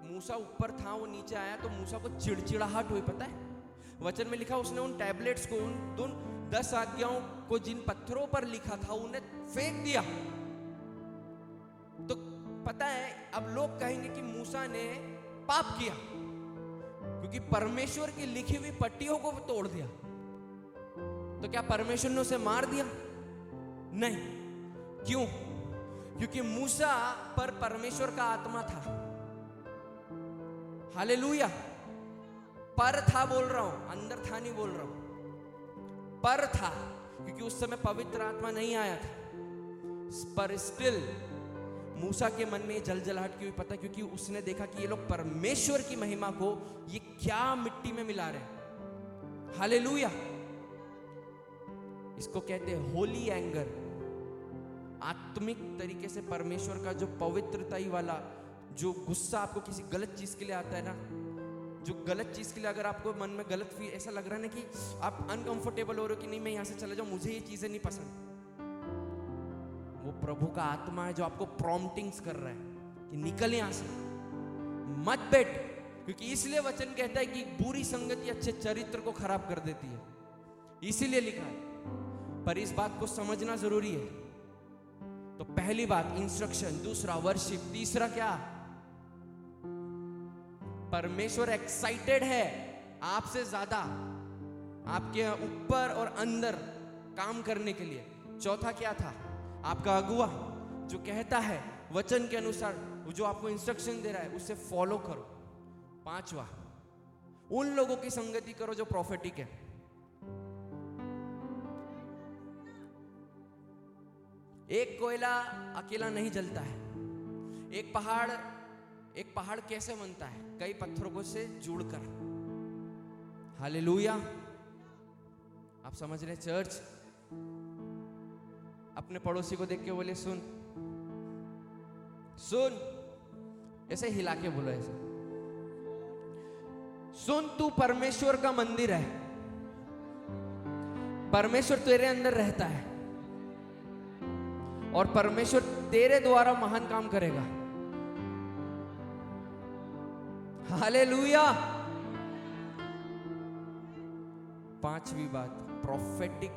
मूसा ऊपर था, वो नीचे आया तो मूसा को चिड़चिड़ाहट हुई। पता है वचन में लिखा, उसने उन टैबलेट्स को, उन 10 आज्ञाओं को जिन पत्थरों पर लिखा था उन्हें फेंक दिया। तो पता है अब लोग कहेंगे कि मूसा ने पाप किया क्योंकि परमेश्वर की लिखी हुई पट्टियों को तोड़ दिया। तो क्या परमेश्वर ने उसे मार दिया? नहीं। क्यों? क्योंकि मूसा पर परमेश्वर का आत्मा था। हालेलुया। पर था बोल रहा हूं, अंदर था नहीं बोल रहा हूं। पर था क्योंकि उस समय पवित्र आत्मा नहीं आया था। पर स्टिल मूसा के मन में ये जलजलाहट क्यों हुई पता है? क्योंकि उसने देखा कि ये लोग परमेश्वर की महिमा को ये क्या मिट्टी में मिला रहे हैं। हालेलुया। इसको कहते हैं होली एंगर। आत्मिक तरीके से परमेश्वर का जो पवित्रताई वाला जो गुस्सा आपको किसी गलत चीज के लिए आता है ना, जो गलत चीज के लिए अगर आपको मन में गलत फील ऐसा लग रहा है ना कि आप अनकंफर्टेबल हो रहे हो कि नहीं मैं यहां से चला जाऊं, मुझे ये चीजें नहीं पसंद, वो प्रभु का आत्मा है जो आपको प्रॉम्प्टिंग्स कर रहा है कि निकल यहां से, मत बैठ। क्योंकि इसलिए वचन कहता है कि बुरी संगति अच्छे चरित्र को खराब कर देती है, इसीलिए लिखा है। पर इस बात को समझना जरूरी है। तो पहली बात इंस्ट्रक्शन, दूसरा वर्शिप, तीसरा क्या? परमेश्वर एक्साइटेड है आपसे ज्यादा आपके ऊपर और अंदर काम करने के लिए। चौथा क्या था? आपका अगुआ जो कहता है वचन के अनुसार, जो आपको इंस्ट्रक्शन दे रहा है उसे फॉलो करो। पांचवा, उन लोगों की संगति करो जो प्रोफेटिक है। एक कोयला अकेला नहीं जलता है। एक पहाड़ कैसे बनता है? कई पत्थरों को से जुड़कर। हालेलुया। आप समझ रहे चर्च? अपने पड़ोसी को देख के बोले सुन सुन, ऐसे हिला के बोलो, ऐसे सुन, तू परमेश्वर का मंदिर है, परमेश्वर तेरे अंदर रहता है और परमेश्वर तेरे द्वारा महान काम करेगा। हालेलुया। पांचवी बात, प्रोफेटिक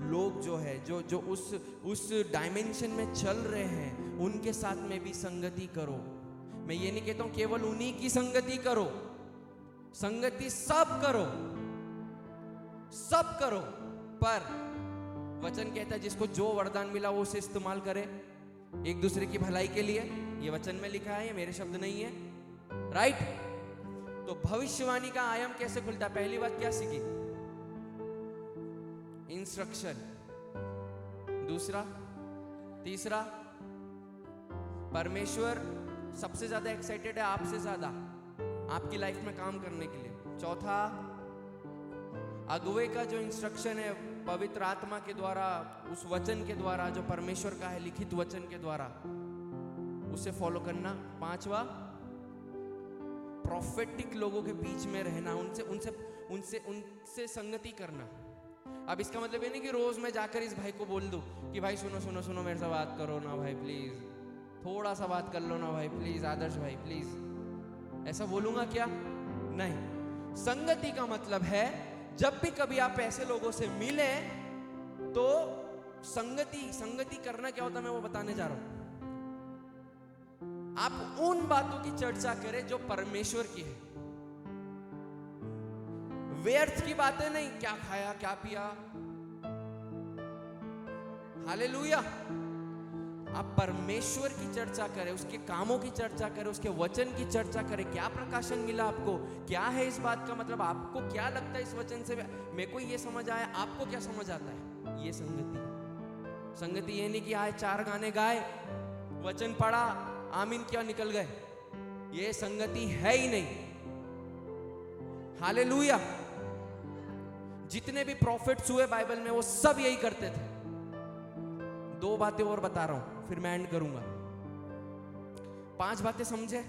लोग जो है जो उस डायमेंशन में चल रहे हैं उनके साथ में भी संगति करो। मैं ये नहीं कहता हूं केवल उन्हीं की संगति करो, संगति सब करो, पर वचन कहता है जिसको जो वरदान मिला वो उसे इस्तेमाल करे एक दूसरे की भलाई के लिए। ये वचन में लिखा है, ये मेरे शब्द नहीं है, राइट? तो भविष्यवाणी का आयाम कैसे खुलता है? पहली बात क्या सीखी? इंस्ट्रक्शन। दूसरा, तीसरा, परमेश्वर सबसे ज्यादा एक्साइटेड है आपसे ज्यादा आपकी लाइफ में काम करने के लिए। चौथा, अगुवे का जो इंस्ट्रक्शन है पवित्र आत्मा के द्वारा, उस वचन के द्वारा जो परमेश्वर का है, लिखित वचन के द्वारा, उसे फॉलो करना। पांचवा, प्रोफेटिक लोगों के बीच में रहना, उनसे संगति करना। अब इसका मतलब ये नहीं कि रोज मैं जाकर इस भाई को बोल दूं कि भाई सुनो सुनो सुनो मेरे से बात करो ना भाई प्लीज, थोड़ा सा बात कर लो ना भाई प्लीज, आदर्श भाई प्लीज, ऐसा बोलूंगा क्या? नहीं। संगति का मतलब है जब भी कभी आप ऐसे लोगों से मिले तो संगति करना क्या होता है मैं वो बताने जा रहा हूं। आप उन बातों की चर्चा करें जो परमेश्वर की है, व्यर्थ की बातें नहीं, क्या खाया क्या पिया। हालेलुया। आप परमेश्वर की चर्चा करें, उसके कामों की चर्चा करें, उसके वचन की चर्चा करें। क्या प्रकाशन मिला आपको, क्या है इस बात का मतलब, आपको क्या लगता है इस वचन से, मेरे को ये समझ आया, आपको क्या समझ आता है। ये संगति ये नहीं कि आए 4 गाने गाए, वचन पढ़ा, आमीन क्या निकल गए, ये संगति है ही नहीं। हालेलुया। जितने भी प्रॉफिट्स हुए बाइबल में वो सब यही करते थे। 2 बातें और बता रहा हूं फिर मैं एंड करूंगा। 5 बातें समझे?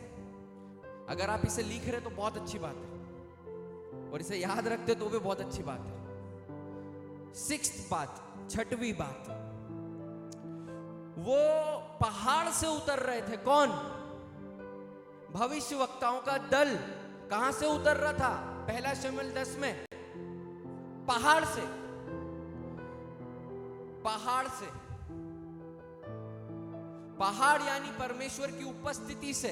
अगर आप इसे लिख रहे तो बहुत अच्छी बात है और इसे याद रखते तो भी बहुत अच्छी बात है। 6th बात, 6वीं बात, वो पहाड़ से उतर रहे थे। कौन? भविष्यवक्ताओं का दल। कहां से उतर रहा था? 1 शमूएल 10 में पहाड़ से। पहाड़ यानी परमेश्वर की उपस्थिति से।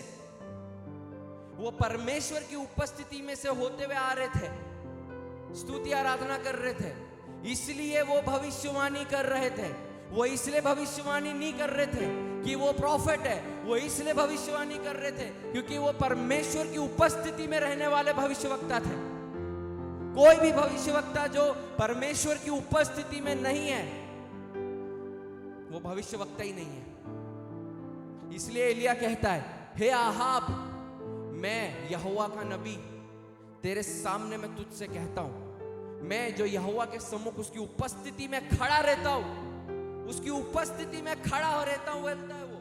वो परमेश्वर की उपस्थिति में से होते हुए आ रहे थे, स्तुति आराधना कर रहे थे, इसलिए वो भविष्यवाणी कर रहे थे। वो इसलिए भविष्यवाणी नहीं कर रहे थे कि वो प्रॉफिट है, वो इसलिए भविष्यवाणी कर रहे थे क्योंकि वो परमेश्वर की उपस्थिति में रहने वाले भविष्यवक्ता थे। कोई भी भविष्यवक्ता जो परमेश्वर की उपस्थिति में नहीं है वो भविष्यवक्ता ही नहीं है। इसलिए एलिया कहता है, हे आहाब, मैं यहोवा का नबी तेरे सामने मैं तुझसे कहता हूं, मैं जो यहोवा के सम्मुख उसकी उपस्थिति में खड़ा रहता हूं, उसकी उपस्थिति में खड़ा हो रहता हूं, बोलता है वो।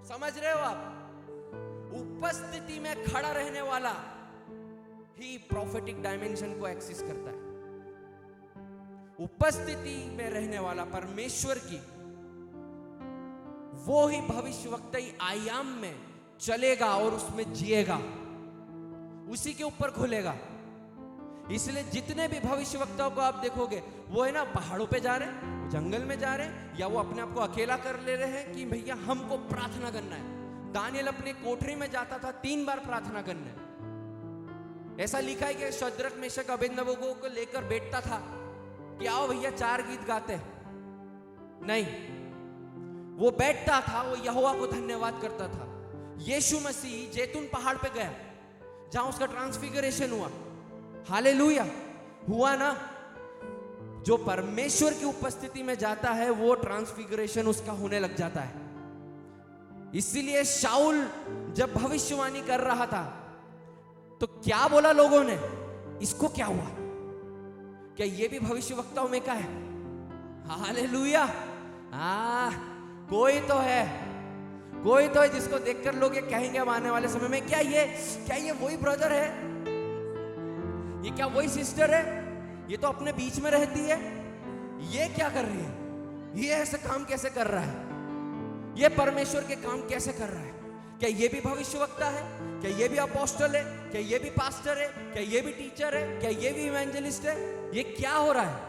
समझ रहे हो आप? उपस्थिति में खड़ा रहने वाला ही प्रोफेटिक डायमेंशन को एक्सेस करता है। उपस्थिति में रहने वाला परमेश्वर की, वो ही भविष्यवक्ताई आयाम में चलेगा और उसमें जिएगा, उसी के ऊपर खुलेगा। इसलिए जितने भी भविष्यवक्ताओं को आप देखोगे, वो है ना पहाड़ों पे जा रहे हैं, जंगल में जा रहे हैं, या वो अपने आप को अकेला कर ले रहे हैं कि भैया हमको प्रार्थना करना है। दानियल अपने कोठरी में जाता था 3 बार प्रार्थना करने। ऐसा लिखा है कि शद्रक मेशक अबेदनगो को लेकर बैठता था कि आओ भैया 4 गीत गाते हैं। नहीं, वो बैठता था, वो यहोवा को धन्यवाद करता था। यीशु मसीह जैतून पहाड़ पे गया, जहां उसका ट्रांसफिगरेशन हुआ। हालेलुया, हुआ ना? जो परमेश्वर की उपस्थिति में जाता है, वो ट्रांसफिगरेशन उसका होने लग जाता है। इसीलिए शाऊल जब भविष्यवाणी कर रहा था, तो क्या बोला लोगों ने? इसको क्या हुआ? क्या ये भी भविष्यवक्ताओं में का है? हालेलुया। कोई तो है, कोई तो है जिसको देखकर लोग ये कहेंगे अब आने वाले समय में, क्या ये वही ब्रदर है? ये क्या वही सिस्टर है? ये तो अपने बीच में रहती है, ये क्या कर रही है? ये ऐसे काम कैसे कर रहा है? ये परमेश्वर के काम कैसे कर रहा है? क्या ये भी भविष्यवक्ता है? क्या ये भी अपोस्टल है? क्या ये भी पास्टर है? क्या ये भी टीचर है? क्या ये भी इवेंजलिस्ट है? ये क्या हो रहा है?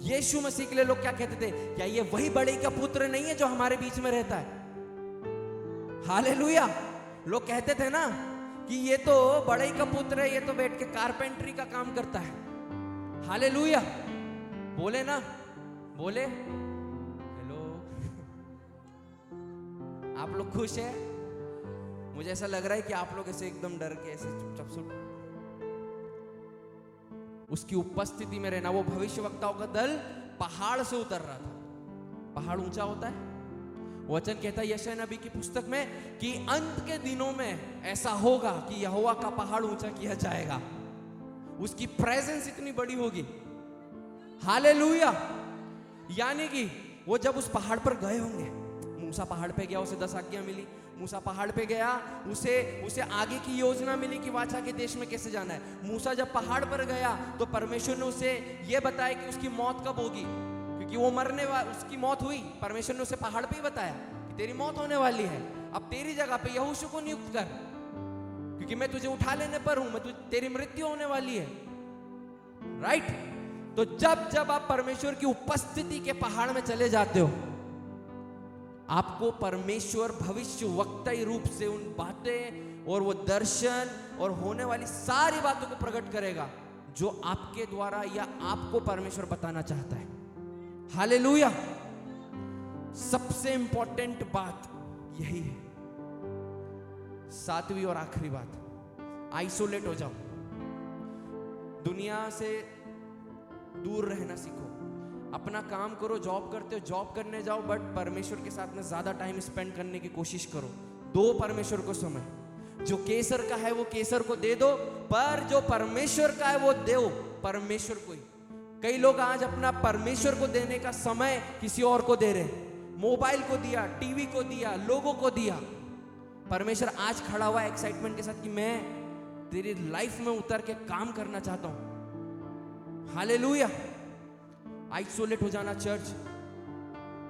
यीशु मसीह के लिए लोग क्या कहते थे? क्या ये वही बड़े का पुत्र नहीं है जो हमारे बीच में रहता है? हालेलुया। लोग कहते थे ना कि ये तो बड़े का पुत्र है, ये तो बैठ के कारपेंटरी का काम करता है। हालेलुया, बोले ना, बोले। हेलो, आप लोग खुश है? मुझे ऐसा लग रहा है कि आप लोग ऐसे एकदम डर के ऐसे चुपचाप सुन। उसकी उपस्थिति में रहना। वो भविष्यवक्ताओं का दल पहाड़ से उतर रहा था। पहाड़ ऊंचा होता है। वचन कहता है यशायाह नबी की पुस्तक में कि अंत के दिनों में ऐसा होगा कि यहोवा का पहाड़ ऊंचा किया जाएगा। उसकी प्रेजेंस इतनी बड़ी होगी। हालेलुया। यानी कि वो जब उस पहाड़ पर गए होंगे, मूसा पहाड़ पे गया, उसे 10 आज्ञा मिली। मूसा पहाड़ पे गया, उसे आगे की योजना मिली कि वाचा के देश में कैसे जाना है। मूसा जब पहाड़ पर गया तो परमेश्वर ने उसे यह बताया कि उसकी मौत कब होगी, क्योंकि वो मरने वाला, उसकी मौत हुई। परमेश्वर ने उसे पहाड़ पे ही बताया कि तेरी मौत होने वाली है। अब तेरी जगह पे यहोशू को नियुक्त कर, क्योंकि मैं तुझे उठा लेने पर हूं, तेरी मृत्यु होने वाली है। राइट? तो जब जब आप परमेश्वर की उपस्थिति के पहाड़ में चले जाते हो, आपको परमेश्वर भविष्यवक्ताई रूप से उन बातें और वो दर्शन और होने वाली सारी बातों को प्रकट करेगा जो आपके द्वारा या आपको परमेश्वर बताना चाहता है। हालेलुया। सबसे इंपॉर्टेंट बात यही है। 7वीं और आखिरी बात, आइसोलेट हो जाओ। दुनिया से दूर रहना सीखो। अपना काम करो, जॉब करते हो, जॉब करने जाओ, बट परमेश्वर के साथ में ज्यादा टाइम स्पेंड करने की कोशिश करो। दो परमेश्वर को समय। जो केसर का है वो केसर को दे दो, पर जो परमेश्वर का है वो दो परमेश्वर को ही। कई लोग आज अपना परमेश्वर को देने का समय किसी और को दे रहे। मोबाइल को दिया, टीवी को दिया, लोगों को दिया। परमेश्वर आज खड़ा हुआ है एक्साइटमेंट के साथ कि मैं तेरी लाइफ में उतर के काम करना चाहता हूं। हालेलुया। आइसोलेट हो जाना। चर्च,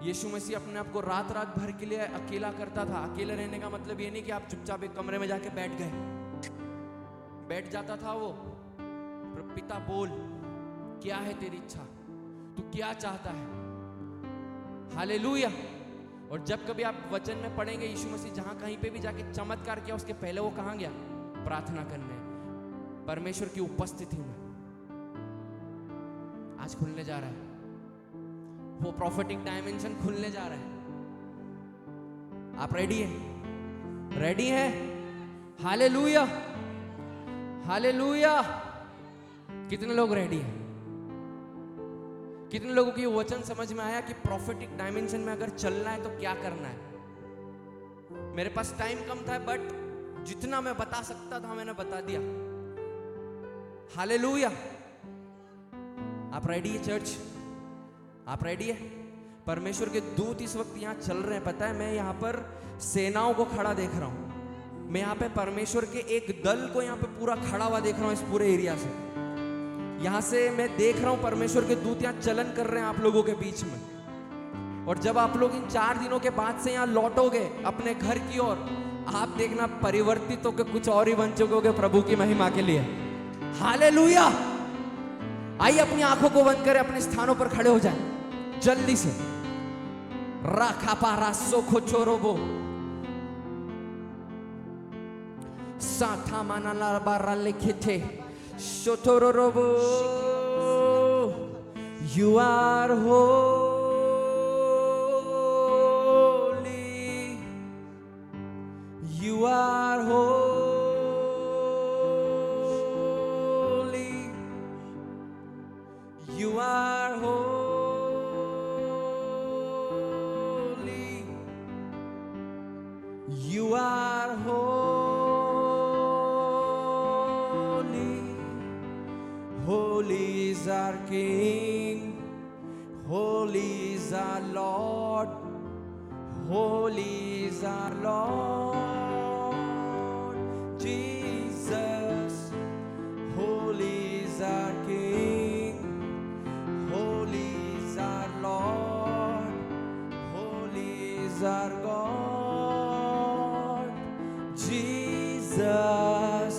यीशु मसीह अपने आप को रात रात भर के लिए अकेला करता था। अकेले रहने का मतलब ये नहीं कि आप चुपचाप एक कमरे में जाके बैठ गए। बैठ जाता था वो, पिता बोल, क्या है तेरी इच्छा, तू क्या चाहता है। हालेलुया। और जब कभी आप वचन में पढ़ेंगे, यीशु मसीह जहां कहीं पे भी जाके चमत्कार किया, उसके पहले वो कहां गया? प्रार्थना करने, परमेश्वर की उपस्थिति में। आज खुलने जा रहा है वो प्रोफेटिक डायमेंशन, खुलने जा रहा है। आप रेडी हैं? रेडी हैं? Hallelujah, hallelujah. कितने लोग रेडी हैं? कितने लोगों को ये वचन समझ में आया कि प्रोफेटिक डायमेंशन में अगर चलना है तो क्या करना है? मेरे पास टाइम कम था, बट जितना मैं बता सकता था मैंने बता दिया। हालेलुया। आप रेडी है चर्च? आप रेडी है? परमेश्वर के दूत इस वक्त यहाँ चल रहे हैं। पता है, मैं यहाँ पर सेनाओं को खड़ा देख रहा हूं। मैं यहाँ पे परमेश्वर के एक दल को यहाँ पे पूरा खड़ा हुआ देख रहा हूं इस पूरे एरिया से। यहाँ से मैं देख रहा हूं परमेश्वर के दूत यहाँ चलन कर रहे हैं आप लोगों के बीच में। और जब आप लोग इन 4 दिनों के बाद से यहाँ लौटोगे अपने घर की ओर, आप देखना परिवर्तित होकर कुछ और ही बन चुकोगे प्रभु की महिमा के लिए। हालेलुया। आइए अपनी आंखों को बंद करें, अपने स्थानों पर खड़े हो जाएं जल्दी से। राखा पारा सोखो चोरोबो साथा माना ला बारा लिखिते शोतोरोबो। You are holy. You are holy. You are holy. You are holy. Holy is our King. Holy is our Lord. Holy is our Lord Jesus. Holy is our King. Holy is our Lord. Holy is our God. Jesus,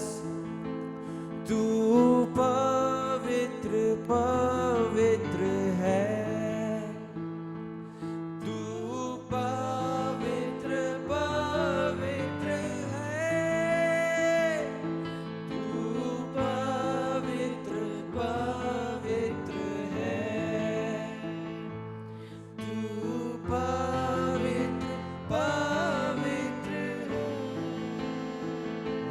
तू पवित्र पवित्र है। तू पवित्र पवित्र है। तू पवित्र पवित्र है। तू पवित्र पवित्र है।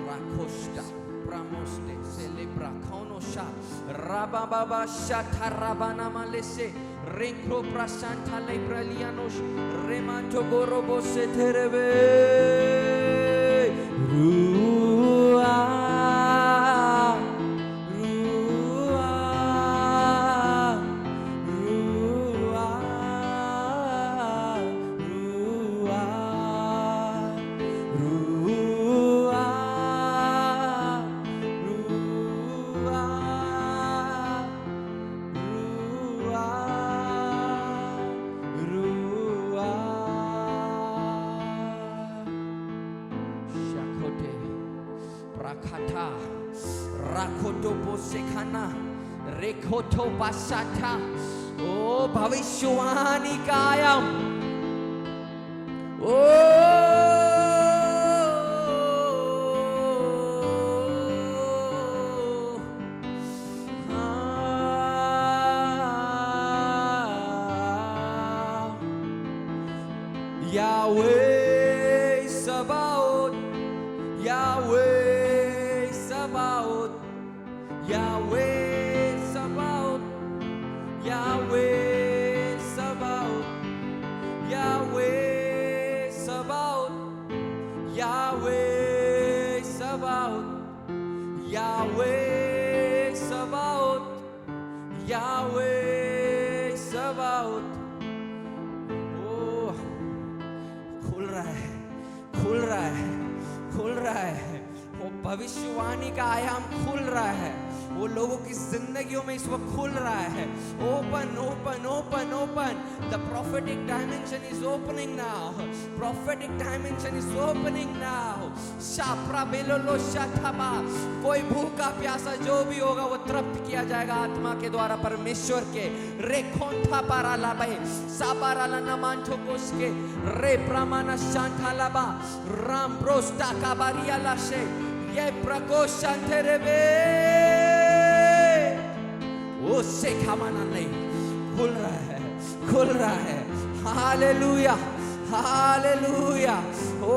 राखोष्टा प्रामोस्टे सेलेब्रा खौनोशा राबा बाबा शाथा राबाना मालेसे रेंक्रो प्रशांता लेब्रलियानोश रेमांटो गोरोबो से तेरेवे रुआ रुआ रुआ रुआ रुआ राखोटो पोसेखाना रेखोटो पासाठा। ओ भविष्यवाणी कायम। ओ Yahweh Sabaoth, Yahweh Sabaoth, Yahweh Sabaoth, Yahweh Sabaoth, Yahweh Sabaoth, Yahweh Sabaoth, Yahweh Sabaoth, Yahweh Sabaoth। खुल रहा है, खुल रहा है, खुल रहा है। वो भविष्यवाणी का आयाम खुल रहा है। वो लोगों की जिंदगियों में इस वक्त खुल रहा है। Open open open open. The prophetic dimension is opening now. Prophetic dimension is opening now. शाप्रा बेलोलो शाथाबा। कोई भूखा प्यासा जो भी होगा वो तृप्त किया जाएगा आत्मा के द्वारा परमेश्वर के। रेखोंथा पाराला बे साबाराला नमांठो कोसके रे प्रमाना शांथालाबा राम प्रोस्टा काबारिया लाशे ये प्रकोश शांतेरेबे। वो शेखामाना नहीं खुल रहा है, खुल रहा है। Hallelujah hallelujah. ओ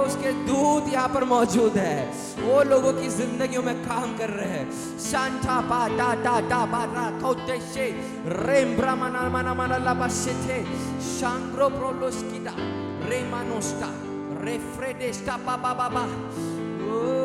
उसके दूत यहाँ पर मौजूद है, वो लोगों की जिंदगियों में काम कर रहे हैं। शांता पा टा टा टा बा रा कोते शे रेम ब्राह्मणा मना मना लाबाशेते शांग्रो प्रोलोस्किदा रेमानोस्टा रेफ्रेडेस्टा पा बा बा बा। ओ